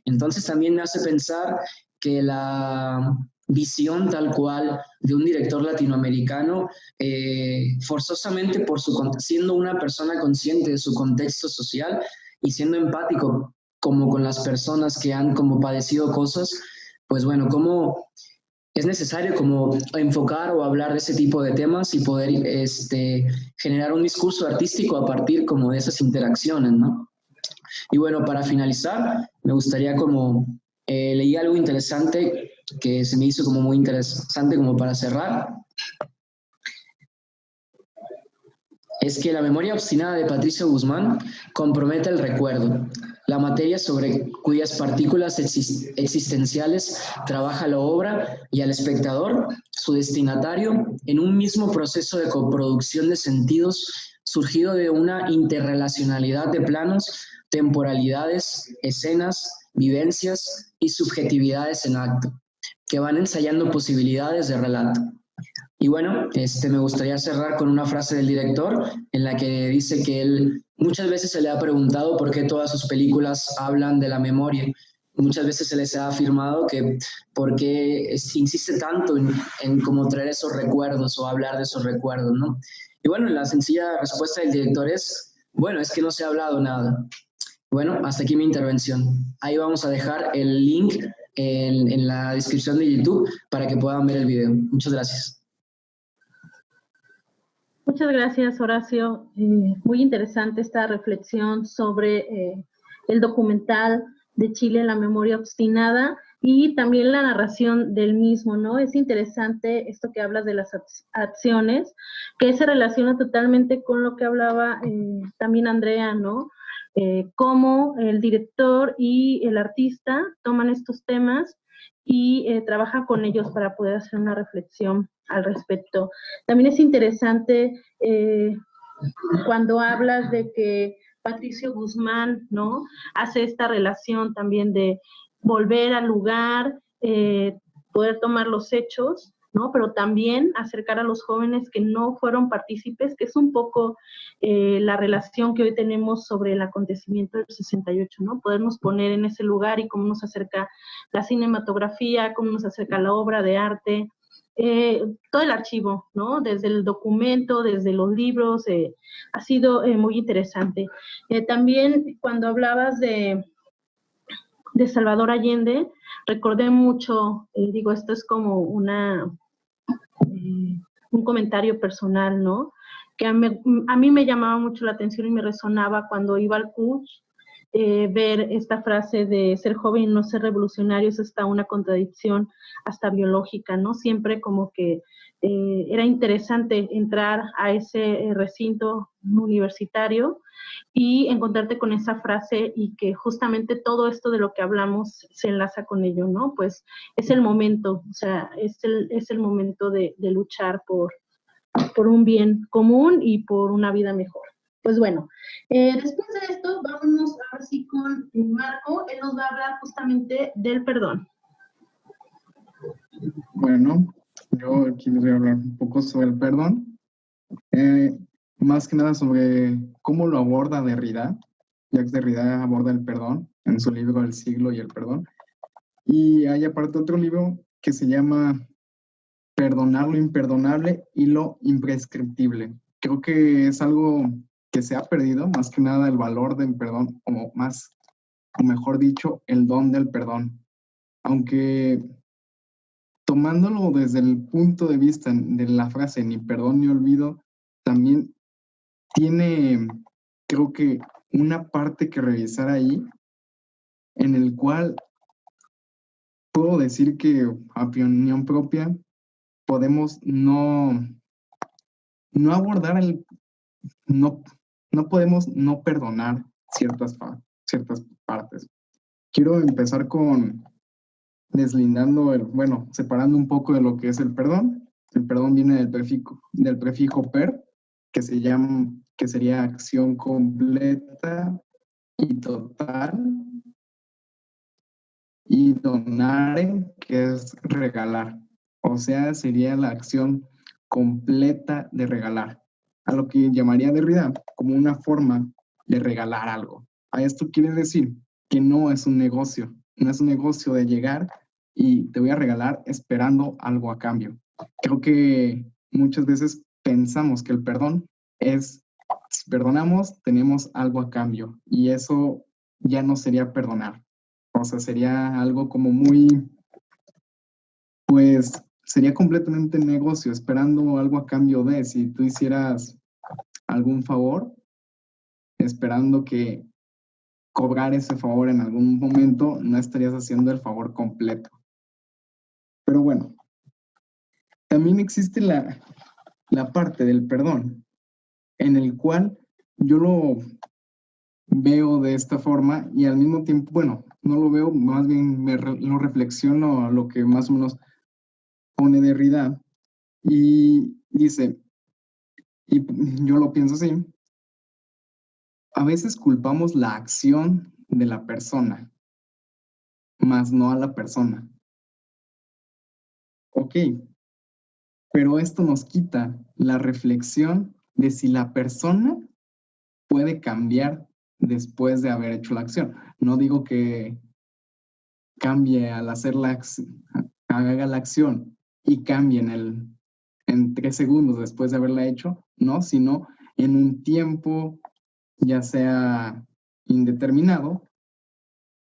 Entonces también me hace pensar que la visión tal cual de un director latinoamericano, forzosamente siendo una persona consciente de su contexto social y siendo empático como con las personas que han como padecido cosas, pues bueno, cómo es necesario como enfocar o hablar de ese tipo de temas y poder generar un discurso artístico a partir como de esas interacciones, ¿no? Y bueno, para finalizar, me gustaría como leí algo interesante que se me hizo como muy interesante como para cerrar. Es que la memoria obstinada de Patricio Guzmán compromete el recuerdo, la materia sobre cuyas partículas existenciales trabaja la obra y al espectador, su destinatario, en un mismo proceso de coproducción de sentidos surgido de una interrelacionalidad de planos, temporalidades, escenas, vivencias y subjetividades en acto, que van ensayando posibilidades de relato. Y bueno, me gustaría cerrar con una frase del director en la que dice que él muchas veces se le ha preguntado por qué todas sus películas hablan de la memoria. Muchas veces se les ha afirmado que por qué insiste tanto en cómo traer esos recuerdos o hablar de esos recuerdos, ¿no? Y bueno, la sencilla respuesta del director es, bueno, es que no se ha hablado nada. Bueno, hasta aquí mi intervención. Ahí vamos a dejar el link en la descripción de YouTube para que puedan ver el video. Muchas gracias. Muchas gracias, Horacio. Muy interesante esta reflexión sobre el documental de Chile, La memoria obstinada, y también la narración del mismo, ¿no? Es interesante esto que hablas de las acciones, que se relaciona totalmente con lo que hablaba también Andrea, ¿no? Cómo el director y el artista toman estos temas y trabajan con ellos para poder hacer una reflexión al respecto. También es interesante cuando hablas de que Patricio Guzmán, ¿no? Hace esta relación también de volver al lugar, poder tomar los hechos, ¿no? Pero también acercar a los jóvenes que no fueron partícipes, que es un poco la relación que hoy tenemos sobre el acontecimiento del 68, ¿no? Podernos poner en ese lugar y cómo nos acerca la cinematografía, cómo nos acerca la obra de arte, todo el archivo, ¿no? Desde el documento, desde los libros, ha sido muy interesante. También cuando hablabas de Salvador Allende, recordé mucho, digo, esto es como un comentario personal, ¿no? Que a mí me llamaba mucho la atención y me resonaba cuando iba al CUS, ver esta frase de ser joven y no ser revolucionario es hasta una contradicción, hasta biológica, ¿no? Siempre como que era interesante entrar a ese recinto universitario y encontrarte con esa frase y que justamente todo esto de lo que hablamos se enlaza con ello, ¿no? Pues es el momento, o sea, es el momento de luchar por un bien común y por una vida mejor. Pues bueno, después de esto, vámonos ahora sí con Marco. Él nos va a hablar justamente del perdón. Bueno, yo aquí les voy a hablar un poco sobre el perdón. Más que nada sobre cómo lo aborda Derrida. Jacques Derrida aborda el perdón en su libro El siglo y el perdón. Y hay aparte otro libro que se llama Perdonar lo imperdonable y lo imprescriptible. Creo que es algo que se ha perdido, más que nada el valor del perdón, o mejor dicho, el don del perdón. Aunque tomándolo desde el punto de vista de la frase ni perdón ni olvido, también tiene, creo que, una parte que revisar ahí, en el cual puedo decir que, a opinión propia, podemos no abordar no podemos no perdonar ciertas partes. Quiero empezar con deslindando separando un poco de lo que es el perdón. El perdón viene del prefijo per, que sería acción completa y total, y donare, que es regalar. O sea, sería la acción completa de regalar. a lo que llamaría Derrida como una forma de regalar algo. A esto quiere decir que no es un negocio, no es un negocio de llegar y te voy a regalar esperando algo a cambio. Creo que muchas veces pensamos que el perdón es, si perdonamos, tenemos algo a cambio, y eso ya no sería perdonar. O sea, sería algo como muy, pues, sería completamente negocio, esperando algo a cambio de, si tú hicieras algún favor, esperando que cobrar ese favor en algún momento, no estarías haciendo el favor completo. Pero bueno, también existe la parte del perdón, en el cual yo lo veo de esta forma y al mismo tiempo, bueno, no lo veo, más bien lo reflexiono a lo que más o menos pone Derrida, y dice, y yo lo pienso así: a veces culpamos la acción de la persona, más no a la persona. Ok, pero esto nos quita la reflexión de si la persona puede cambiar después de haber hecho la acción. No digo que cambie al hacer haga la acción y cambie en 3 segundos después de haberla hecho, no, sino en un tiempo ya sea indeterminado,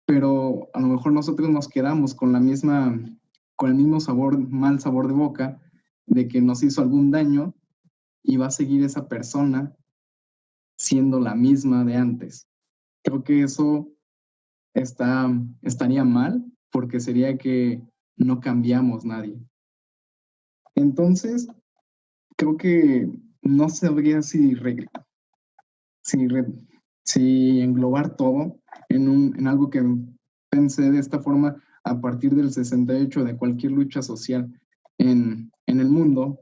pero a lo mejor nosotros nos quedamos con el mismo sabor, mal sabor de boca, de que nos hizo algún daño, y va a seguir esa persona siendo la misma de antes. Creo que eso estaría mal, porque sería que no cambiamos nadie. Entonces, creo que no sabría si englobar todo en algo que pensé de esta forma a partir del 68, de cualquier lucha social en el mundo.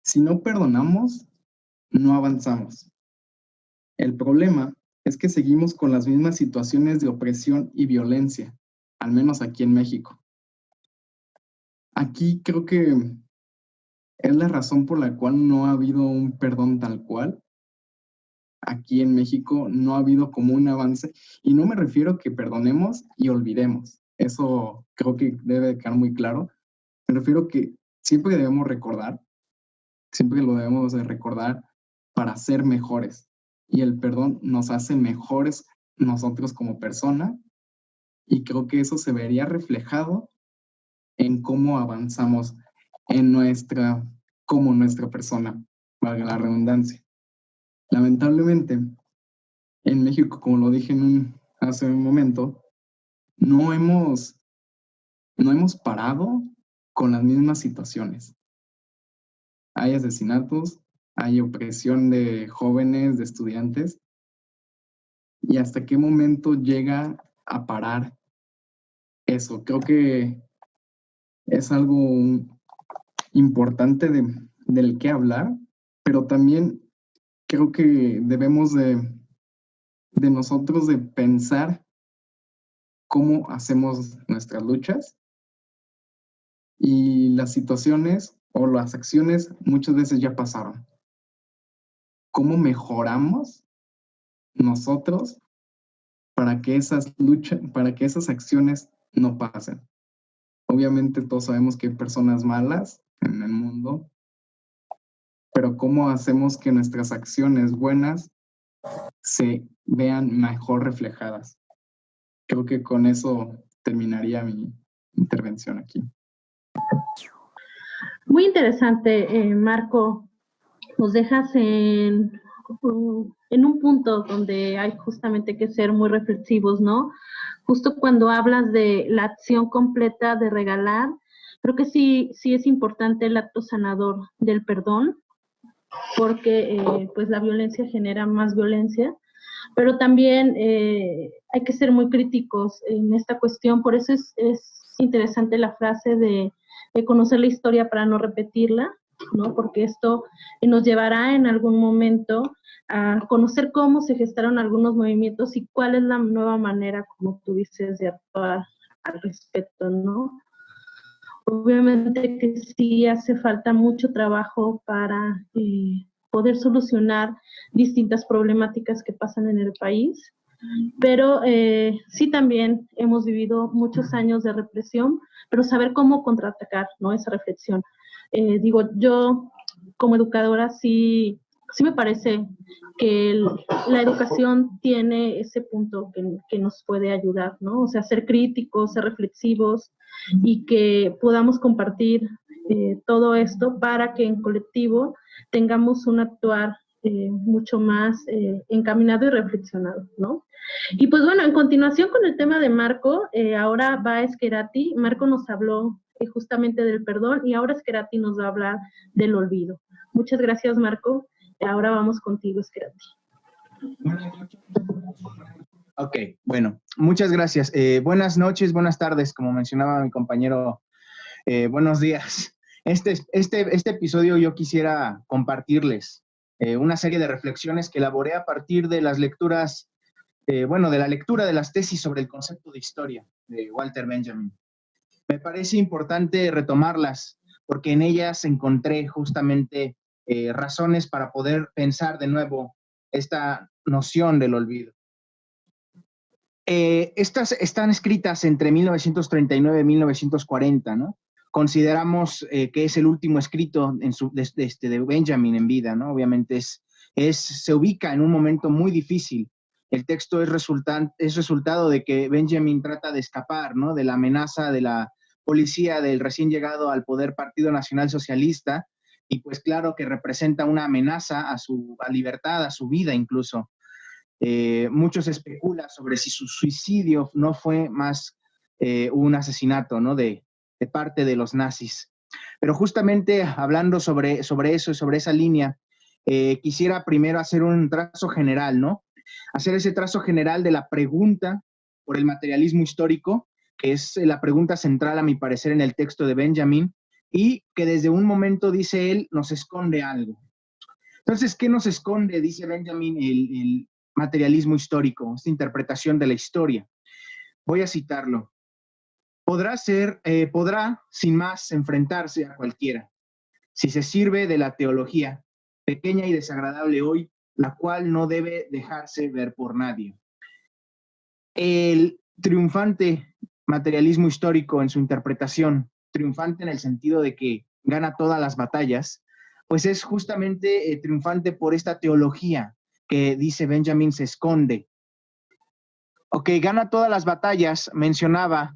Si no perdonamos, no avanzamos. El problema es que seguimos con las mismas situaciones de opresión y violencia, al menos aquí en México. Aquí creo que es la razón por la cual no ha habido un perdón tal cual. Aquí en México no ha habido como un avance, y no me refiero a que perdonemos y olvidemos. Eso creo que debe quedar muy claro. Me refiero a que siempre debemos recordar, siempre lo debemos de recordar para ser mejores. Y el perdón nos hace mejores nosotros como persona, y creo que eso se vería reflejado en cómo avanzamos como nuestra persona, valga la redundancia. Lamentablemente, en México, como lo dije hace un momento, no hemos parado con las mismas situaciones. Hay asesinatos, hay opresión de jóvenes, de estudiantes, y hasta qué momento llega a parar eso. Creo que es algo importante del que hablar, pero también creo que debemos de nosotros de pensar cómo hacemos nuestras luchas, y las situaciones o las acciones muchas veces ya pasaron. ¿Cómo mejoramos nosotros para que para que esas acciones no pasen? Obviamente todos sabemos que hay personas malas en el mundo, pero ¿cómo hacemos que nuestras acciones buenas se vean mejor reflejadas? Creo que con eso terminaría mi intervención aquí. Muy interesante, Marco. Nos dejas en un punto donde hay justamente que ser muy reflexivos, ¿no? Justo cuando hablas de la acción completa de regalar, creo que sí es importante el acto sanador del perdón, porque pues la violencia genera más violencia, pero también hay que ser muy críticos en esta cuestión. Por eso es interesante la frase de conocer la historia para no repetirla, ¿no? Porque esto nos llevará en algún momento a conocer cómo se gestaron algunos movimientos y cuál es la nueva manera, como tú dices, de actuar al respecto, ¿no? Obviamente que sí hace falta mucho trabajo para poder solucionar distintas problemáticas que pasan en el país. Pero sí también hemos vivido muchos años de represión, pero saber cómo contraatacar, ¿no? Esa reflexión. Yo como educadora sí me parece que la educación tiene ese punto que nos puede ayudar, ¿no? O sea, ser críticos, ser reflexivos y que podamos compartir todo esto para que en colectivo tengamos un actuar mucho más encaminado y reflexionado, ¿no? Y pues bueno, en continuación con el tema de Marco, ahora va Scherati. Marco nos habló justamente del perdón y ahora Scherati nos va a hablar del olvido. Muchas gracias, Marco. Ahora vamos contigo, Scherati. Ok, bueno, muchas gracias. Buenas noches, buenas tardes, como mencionaba mi compañero, buenos días. Este episodio yo quisiera compartirles una serie de reflexiones que elaboré a partir de las lecturas, de la lectura de las tesis sobre el concepto de historia de Walter Benjamin. Me parece importante retomarlas porque en ellas encontré justamente razones para poder pensar de nuevo esta noción del olvido. Estas están escritas entre 1939 y 1940, ¿no? Consideramos que es el último escrito de Benjamin en vida, ¿no? Obviamente se ubica en un momento muy difícil. El texto es resultado de que Benjamin trata de escapar, ¿no? De la amenaza de la policía del recién llegado al poder Partido Nacional Socialista, y pues claro que representa una amenaza a su libertad, a su vida incluso. Muchos especulan sobre si su suicidio no fue más un asesinato, ¿no? de parte de los nazis. Pero justamente hablando sobre eso, sobre esa línea, quisiera primero hacer un trazo general, ¿no? Hacer ese trazo general de la pregunta por el materialismo histórico, que es la pregunta central a mi parecer en el texto de Benjamin, y que desde un momento, dice él, nos esconde algo. Entonces, ¿qué nos esconde, dice Benjamin, el materialismo histórico, esta interpretación de la historia? Voy a citarlo. Podrá sin más enfrentarse a cualquiera, si se sirve de la teología, pequeña y desagradable hoy, la cual no debe dejarse ver por nadie. El triunfante materialismo histórico en su interpretación, triunfante en el sentido de que gana todas las batallas, pues es justamente triunfante por esta teología que, dice Benjamin, se esconde. Ok, gana todas las batallas, mencionaba,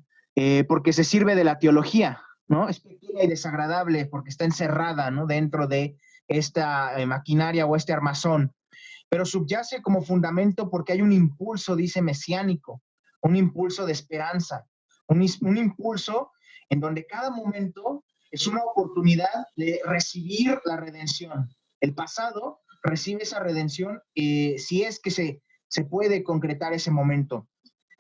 porque se sirve de la teología, ¿no? Es pequeña y desagradable porque está encerrada, ¿no? Dentro de esta maquinaria o este armazón, pero subyace como fundamento porque hay un impulso, dice, mesiánico, un impulso de esperanza, un impulso en donde cada momento es una oportunidad de recibir la redención. El pasado recibe esa redención si es que se puede concretar ese momento.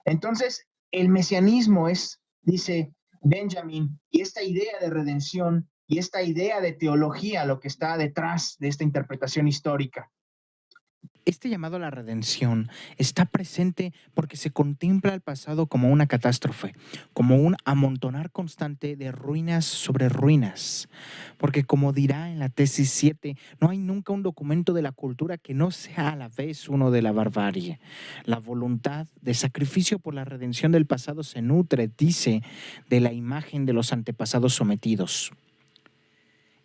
Entonces, el mesianismo es, dice Benjamin, y esta idea de redención y esta idea de teología lo que está detrás de esta interpretación histórica. Este llamado a la redención está presente porque se contempla el pasado como una catástrofe, como un amontonar constante de ruinas sobre ruinas. Porque como dirá en la tesis 7, no hay nunca un documento de la cultura que no sea a la vez uno de la barbarie. La voluntad de sacrificio por la redención del pasado se nutre, dice, de la imagen de los antepasados sometidos.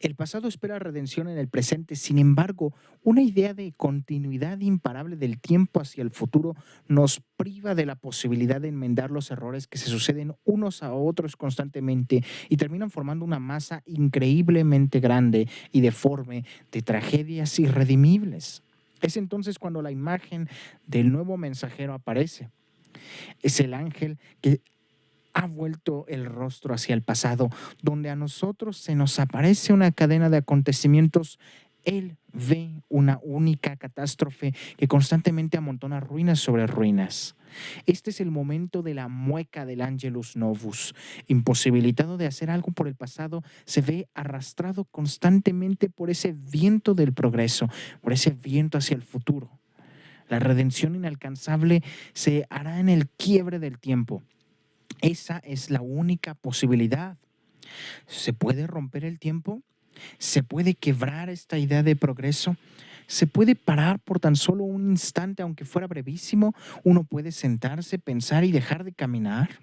El pasado espera redención en el presente, sin embargo, una idea de continuidad imparable del tiempo hacia el futuro nos priva de la posibilidad de enmendar los errores que se suceden unos a otros constantemente y terminan formando una masa increíblemente grande y deforme de tragedias irredimibles. Es entonces cuando la imagen del nuevo mensajero aparece. Es el ángel que ha vuelto el rostro hacia el pasado, donde a nosotros se nos aparece una cadena de acontecimientos. Él ve una única catástrofe que constantemente amontona ruinas sobre ruinas. Este es el momento de la mueca del Angelus Novus. Imposibilitado de hacer algo por el pasado, se ve arrastrado constantemente por ese viento del progreso, por ese viento hacia el futuro. La redención inalcanzable se hará en el quiebre del tiempo. Esa es la única posibilidad. ¿Se puede romper el tiempo? ¿Se puede quebrar esta idea de progreso? ¿Se puede parar por tan solo un instante, aunque fuera brevísimo? ¿Uno puede sentarse, pensar y dejar de caminar?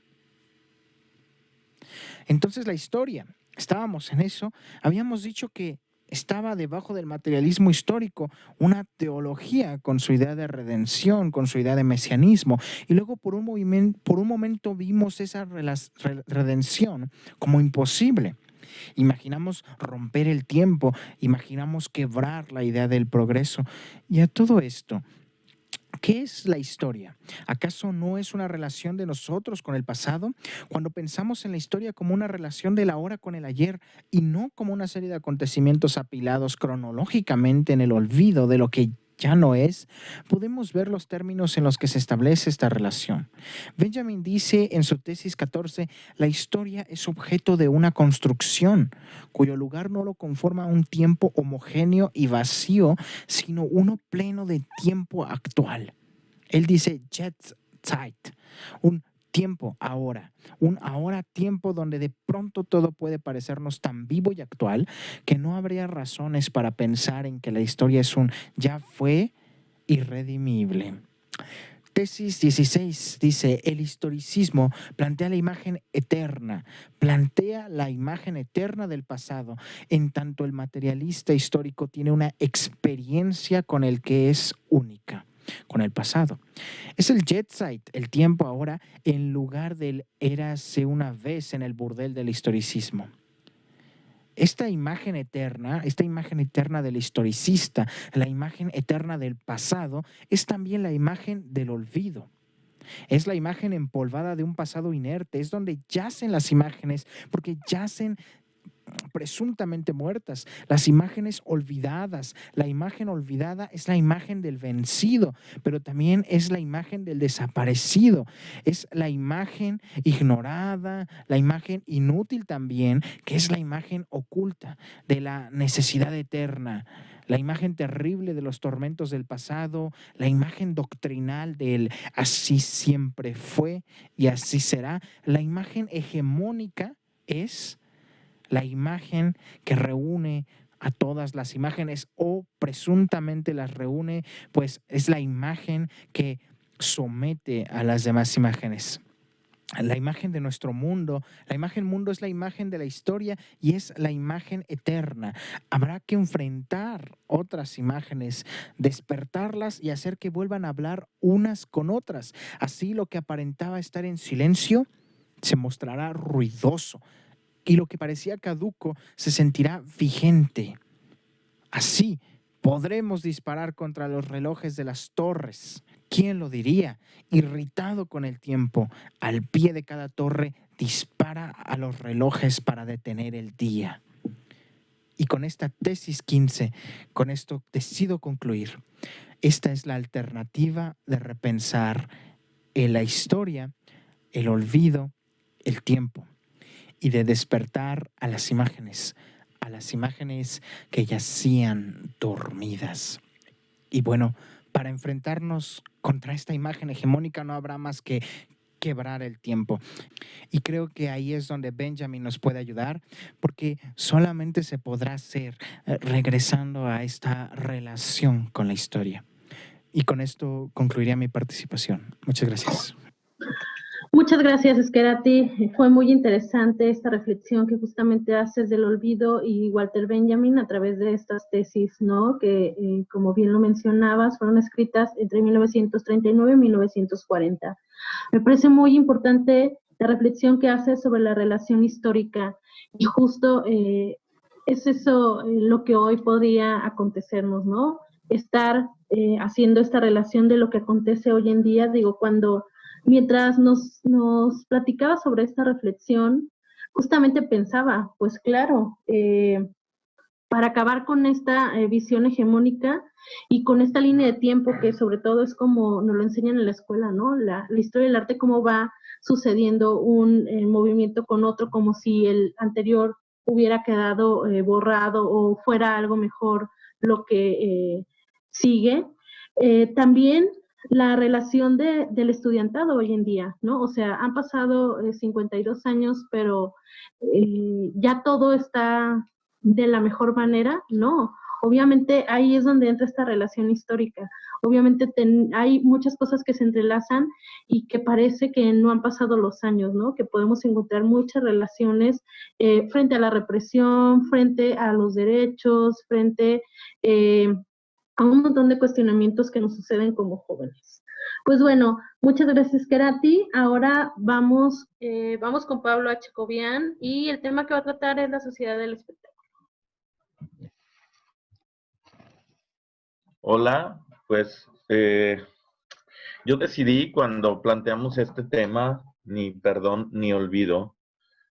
Entonces la historia, estábamos en eso, habíamos dicho que estaba debajo del materialismo histórico, una teología con su idea de redención, con su idea de mesianismo, y luego por un momento vimos esa redención como imposible. Imaginamos romper el tiempo, imaginamos quebrar la idea del progreso. Y a todo esto, ¿qué es la historia? ¿Acaso no es una relación de nosotros con el pasado? Cuando pensamos en la historia como una relación del ahora con el ayer y no como una serie de acontecimientos apilados cronológicamente en el olvido de lo que ya no es, podemos ver los términos en los que se establece esta relación. Benjamin dice en su tesis 14, la historia es objeto de una construcción cuyo lugar no lo conforma un tiempo homogéneo y vacío, sino uno pleno de tiempo actual. Él dice Jetztzeit, un tiempo ahora, un ahora tiempo donde de pronto todo puede parecernos tan vivo y actual que no habría razones para pensar en que la historia es un ya fue irredimible. Tesis 16 dice, el historicismo plantea la imagen eterna del pasado, en tanto el materialista histórico tiene una experiencia con el que es única, con el pasado. Es el Jetztzeit, el tiempo ahora, en lugar del érase una vez en el burdel del historicismo. Esta imagen eterna del historicista, la imagen eterna del pasado, es también la imagen del olvido. Es la imagen empolvada de un pasado inerte, es donde yacen las imágenes, porque yacen presuntamente muertas, las imágenes olvidadas. La imagen olvidada es la imagen del vencido, pero también es la imagen del desaparecido, es la imagen ignorada, la imagen inútil también, que es la imagen oculta de la necesidad eterna, la imagen terrible de los tormentos del pasado, la imagen doctrinal del así siempre fue y así será. La imagen hegemónica es la imagen que reúne a todas las imágenes o presuntamente las reúne, pues es la imagen que somete a las demás imágenes. La imagen de nuestro mundo, la imagen mundo es la imagen de la historia y es la imagen eterna. Habrá que enfrentar otras imágenes, despertarlas y hacer que vuelvan a hablar unas con otras. Así lo que aparentaba estar en silencio se mostrará ruidoso, y lo que parecía caduco se sentirá vigente. Así podremos disparar contra los relojes de las torres. ¿Quién lo diría? Irritado con el tiempo, al pie de cada torre dispara a los relojes para detener el día. Y con esta tesis 15, con esto decido concluir. Esta es la alternativa de repensar en la historia, el olvido, el tiempo, y de despertar a las imágenes que yacían dormidas. Y bueno, para enfrentarnos contra esta imagen hegemónica no habrá más que quebrar el tiempo. Y creo que ahí es donde Benjamin nos puede ayudar, porque solamente se podrá hacer regresando a esta relación con la historia. Y con esto concluiría mi participación. Muchas gracias. Muchas gracias, Esquerati. Fue muy interesante esta reflexión que justamente haces del olvido y Walter Benjamin a través de estas tesis, ¿no? Que, como bien lo mencionabas, fueron escritas entre 1939 y 1940. Me parece muy importante la reflexión que haces sobre la relación histórica y justo es eso lo que hoy podría acontecernos, ¿no? Estar haciendo esta relación de lo que acontece hoy en día, digo, mientras nos platicaba sobre esta reflexión, justamente pensaba, pues claro, para acabar con esta visión hegemónica y con esta línea de tiempo que sobre todo es como nos lo enseñan en la escuela, ¿no? La historia del arte, cómo va sucediendo un movimiento con otro, como si el anterior hubiera quedado borrado o fuera algo mejor lo que sigue. También la relación del estudiantado hoy en día, ¿no? O sea, han pasado 52 años, pero ya todo está de la mejor manera, no. Obviamente ahí es donde entra esta relación histórica. Obviamente hay muchas cosas que se entrelazan y que parece que no han pasado los años, ¿no? Que podemos encontrar muchas relaciones frente a la represión, frente a los derechos, frente a un montón de cuestionamientos que nos suceden como jóvenes. Pues bueno, muchas gracias, Kerati. Ahora vamos con Pablo H. Cobian y el tema que va a tratar es la sociedad del espectáculo. Hola, pues yo decidí cuando planteamos este tema, ni perdón ni olvido,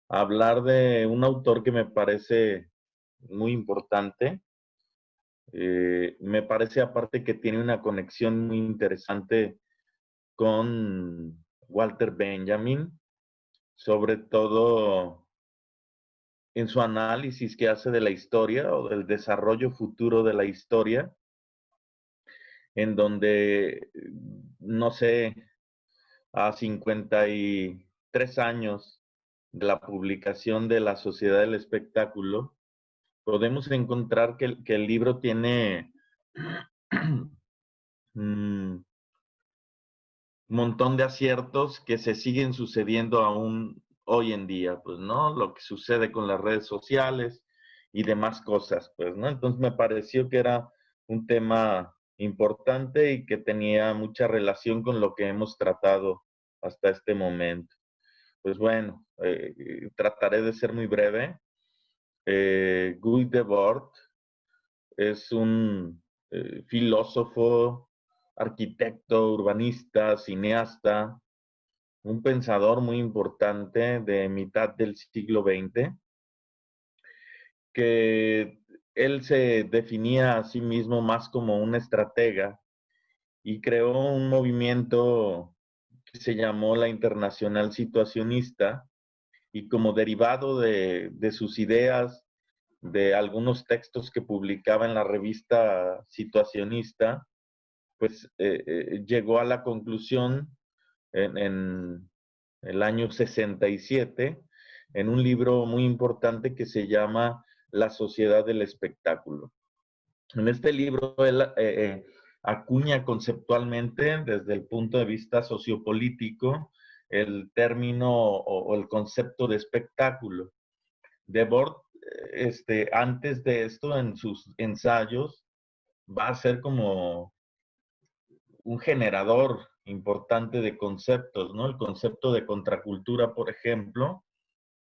hablar de un autor que me parece muy importante. Me parece aparte que tiene una conexión muy interesante con Walter Benjamin, sobre todo en su análisis que hace de la historia o del desarrollo futuro de la historia, en donde, no sé, a 53 años de la publicación de La Sociedad del Espectáculo, podemos encontrar que el libro tiene un montón de aciertos que se siguen sucediendo aún hoy en día, pues, ¿no? Lo que sucede con las redes sociales y demás cosas, pues, ¿no? Entonces me pareció que era un tema importante y que tenía mucha relación con lo que hemos tratado hasta este momento. Pues bueno, trataré de ser muy breve. Guy Debord es un filósofo, arquitecto, urbanista, cineasta, un pensador muy importante de mitad del siglo XX, que él se definía a sí mismo más como un estratega y creó un movimiento que se llamó la Internacional Situacionista, y como derivado de sus ideas, de algunos textos que publicaba en la revista Situacionista, pues llegó a la conclusión en el año 67, en un libro muy importante que se llama La Sociedad del Espectáculo. En este libro él acuña conceptualmente, desde el punto de vista sociopolítico, el término o el concepto de espectáculo. Debord, antes de esto, en sus ensayos, va a ser como un generador importante de conceptos, ¿no? El concepto de contracultura, por ejemplo,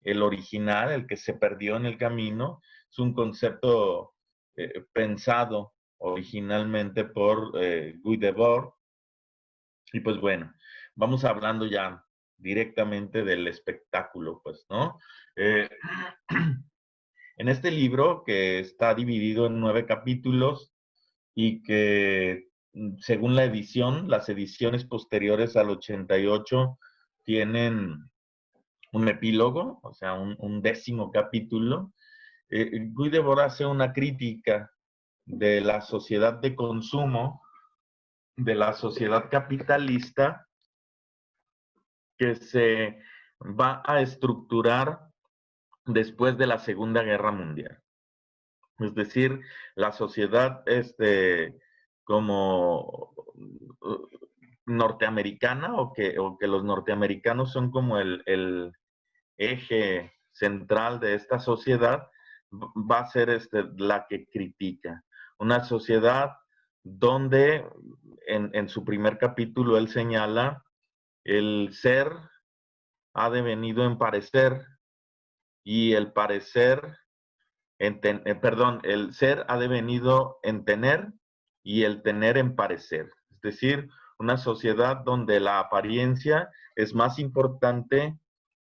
el original, el que se perdió en el camino, es un concepto pensado originalmente por Guy Debord. Y pues bueno, vamos hablando ya directamente del espectáculo, pues, ¿no? En este libro, que está dividido en 9 capítulos y que, según la edición, las ediciones posteriores al 88 tienen un epílogo, o sea, un 10º capítulo, Guy Debord hace una crítica de la sociedad de consumo, de la sociedad capitalista, que se va a estructurar después de la Segunda Guerra Mundial. Es decir, la sociedad como norteamericana, o que los norteamericanos son como el eje central de esta sociedad, va a ser la que critica. Una sociedad donde en su primer capítulo él señala el ser ha devenido en parecer y el parecer, el ser ha devenido en tener y el tener en parecer. Es decir, una sociedad donde la apariencia es más importante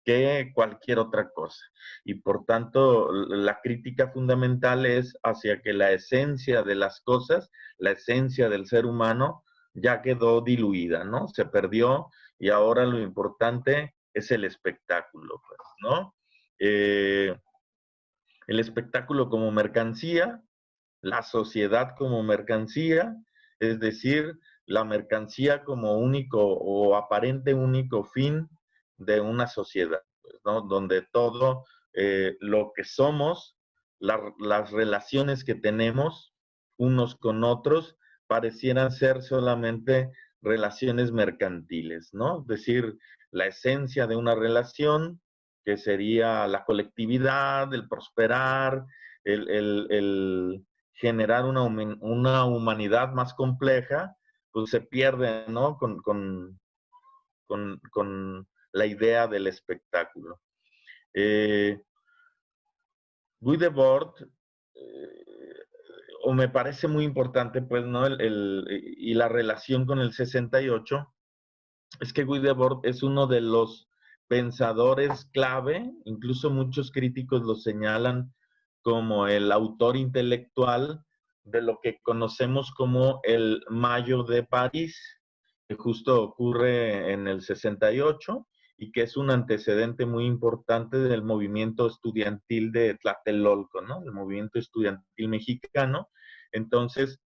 que cualquier otra cosa. Y por tanto, la crítica fundamental es hacia que la esencia de las cosas, la esencia del ser humano, ya quedó diluida, ¿no? Se perdió y ahora lo importante es el espectáculo, pues, ¿no? El espectáculo como mercancía, la sociedad como mercancía, es decir, la mercancía como único o aparente único fin de una sociedad, pues, ¿no? Donde todo lo que somos las relaciones que tenemos unos con otros parecieran ser solamente relaciones mercantiles, ¿no? Es decir, la esencia de una relación, que sería la colectividad, el prosperar, el generar una humanidad más compleja, pues se pierde, ¿no? Con la idea del espectáculo. Guy Debord, o me parece muy importante, pues, ¿no? Y la relación con el 68, es que Guy Debord es uno de los pensadores clave, incluso muchos críticos lo señalan como el autor intelectual de lo que conocemos como el Mayo de París, que justo ocurre en el 68 y que es un antecedente muy importante del movimiento estudiantil de Tlatelolco, ¿no? El movimiento estudiantil mexicano. Entonces,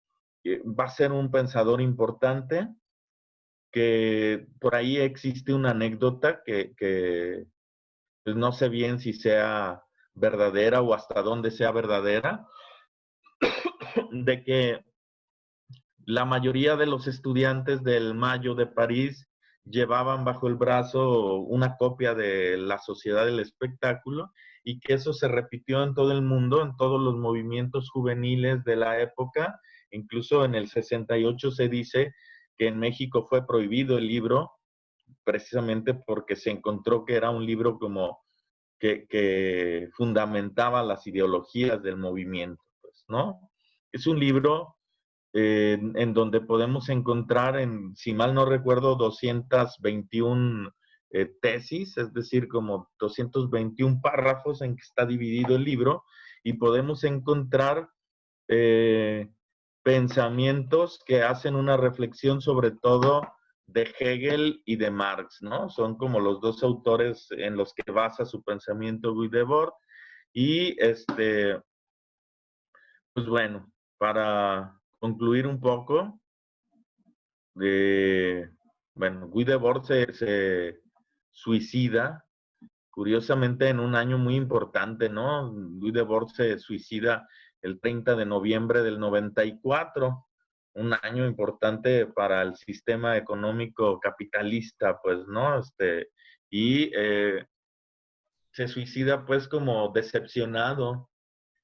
va a ser un pensador importante, que por ahí existe una anécdota que pues no sé bien si sea verdadera o hasta dónde sea verdadera, de que la mayoría de los estudiantes del Mayo de París llevaban bajo el brazo una copia de La Sociedad del Espectáculo, y que eso se repitió en todo el mundo, en todos los movimientos juveniles de la época. Incluso en el 68 se dice que en México fue prohibido el libro, precisamente porque se encontró que era un libro como que fundamentaba las ideologías del movimiento, pues, ¿no? Es un libro en donde podemos encontrar, si mal no recuerdo, 221 tesis, es decir, como 221 párrafos en que está dividido el libro, y podemos encontrar pensamientos que hacen una reflexión sobre todo de Hegel y de Marx, ¿no? Son como los dos autores en los que basa su pensamiento Guy Debord. Y pues bueno, para concluir un poco, bueno, Guy Debord se suicida, curiosamente, en un año muy importante, ¿no? Guy Debord se suicida el 30 de noviembre del 94, un año importante para el sistema económico capitalista, pues, ¿no? Y se suicida, pues, como decepcionado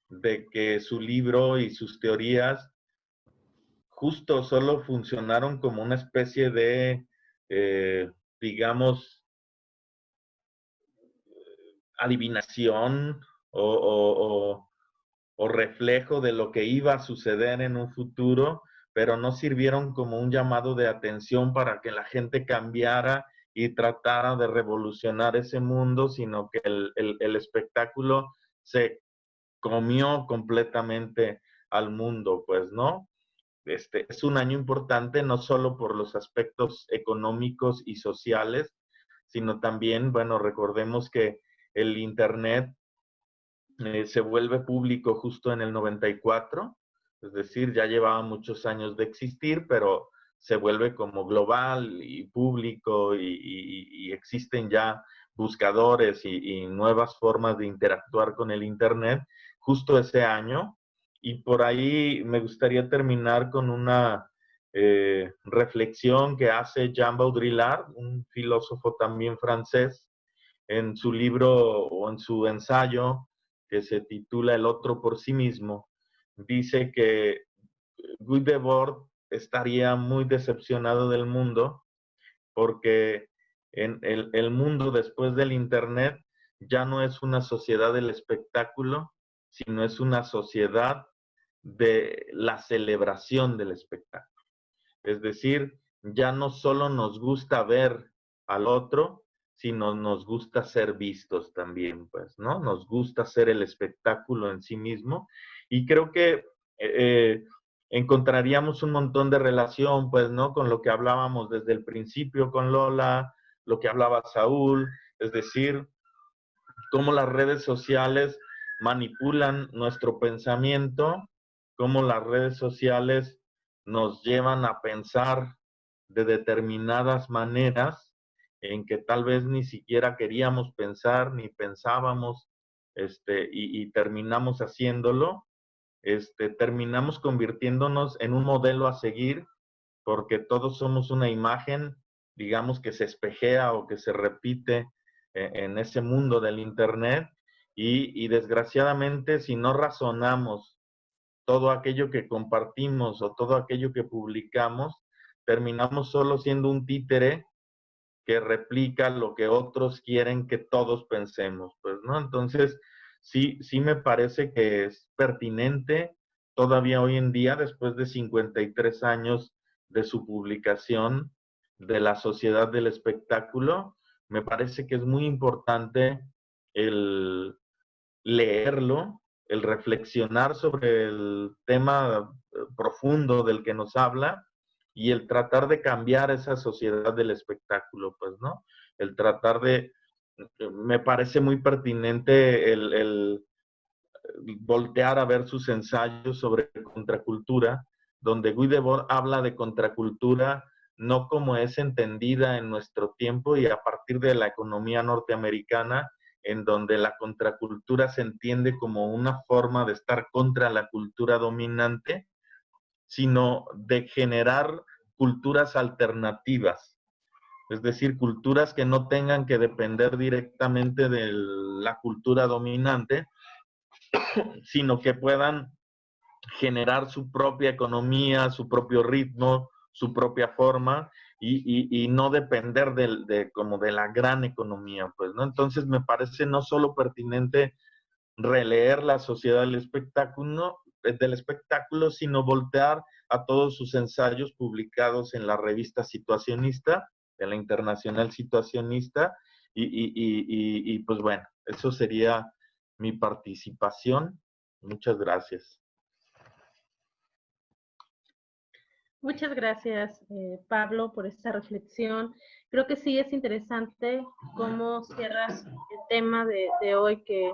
de que su libro y sus teorías justo solo funcionaron como una especie de, digamos, adivinación o reflejo de lo que iba a suceder en un futuro, pero no sirvieron como un llamado de atención para que la gente cambiara y tratara de revolucionar ese mundo, sino que el espectáculo se comió completamente al mundo, pues, ¿no? Es un año importante no solo por los aspectos económicos y sociales, sino también, bueno, recordemos que el Internet se vuelve público justo en el 94, es decir, ya llevaba muchos años de existir, pero se vuelve como global y público, y existen ya buscadores y nuevas formas de interactuar con el Internet justo ese año. Y por ahí me gustaría terminar con una reflexión que hace Jean Baudrillard, un filósofo también francés, en su libro o en su ensayo que se titula El otro por sí mismo. Dice que Guy Debord estaría muy decepcionado del mundo porque en el mundo después del Internet ya no es una sociedad del espectáculo, sino es una sociedad de la celebración del espectáculo. Es decir, ya no solo nos gusta ver al otro, sino nos gusta ser vistos también, pues, ¿no? Nos gusta ser el espectáculo en sí mismo. Y creo que encontraríamos un montón de relación, pues, ¿no? Con lo que hablábamos desde el principio con Lola, lo que hablaba Saúl, es decir, cómo las redes sociales manipulan nuestro pensamiento, cómo las redes sociales nos llevan a pensar de determinadas maneras en que tal vez ni siquiera queríamos pensar ni pensábamos y terminamos haciéndolo, terminamos convirtiéndonos en un modelo a seguir, porque todos somos una imagen, digamos, que se espejea o que se repite en ese mundo del Internet, y desgraciadamente, si no razonamos todo aquello que compartimos o todo aquello que publicamos, terminamos solo siendo un títere que replica lo que otros quieren que todos pensemos, pues, ¿no? Entonces, sí me parece que es pertinente todavía hoy en día, después de 53 años de su publicación de La Sociedad del Espectáculo, me parece que es muy importante el leerlo, el reflexionar sobre el tema profundo del que nos habla y el tratar de cambiar esa sociedad del espectáculo, pues, ¿no? El tratar de, me parece muy pertinente el voltear a ver sus ensayos sobre contracultura, donde Guy Debord habla de contracultura no como es entendida en nuestro tiempo y a partir de la economía norteamericana, en donde la contracultura se entiende como una forma de estar contra la cultura dominante, sino de generar culturas alternativas, es decir, culturas que no tengan que depender directamente de la cultura dominante, sino que puedan generar su propia economía, su propio ritmo, su propia forma y no depender como de la gran economía, pues, ¿no? Entonces me parece no solo pertinente releer La Sociedad del Espectáculo, sino voltear a todos sus ensayos publicados en la revista Situacionista, en la Internacional Situacionista, y pues bueno, eso sería mi participación. Muchas gracias. Muchas gracias, Pablo, por esta reflexión. Creo que sí es interesante cómo cierras el tema de hoy, que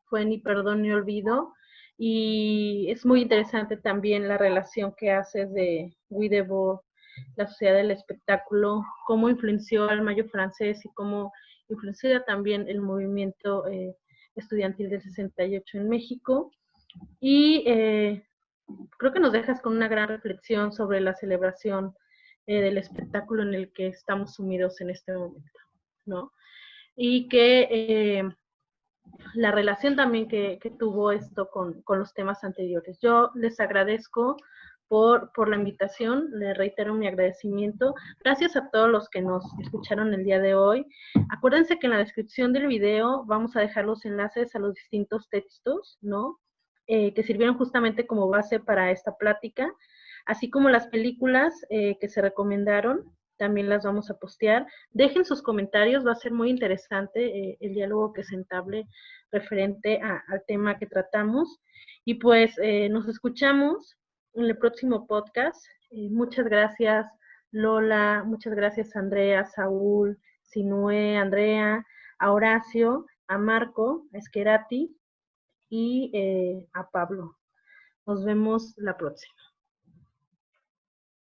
fue Ni perdón ni olvido, y es muy interesante también la relación que haces de Guy Debord, La Sociedad del Espectáculo, cómo influenció al Mayo francés y cómo influenció también el movimiento estudiantil del 68 en México. Y creo que nos dejas con una gran reflexión sobre la celebración del espectáculo en el que estamos sumidos en este momento, ¿no? Y que la relación también que tuvo esto con los temas anteriores. Yo les agradezco por la invitación, les reitero mi agradecimiento. Gracias a todos los que nos escucharon el día de hoy. Acuérdense que en la descripción del video vamos a dejar los enlaces a los distintos textos, ¿no? Que sirvieron justamente como base para esta plática, así como las películas que se recomendaron, también las vamos a postear. Dejen sus comentarios, va a ser muy interesante el diálogo que se entable referente al tema que tratamos. Y pues nos escuchamos en el próximo podcast. Muchas gracias, Lola, muchas gracias, Andrea, Saúl, Sinue, Andrea, a Horacio, a Marco, a Esquerati y a Pablo. Nos vemos la próxima.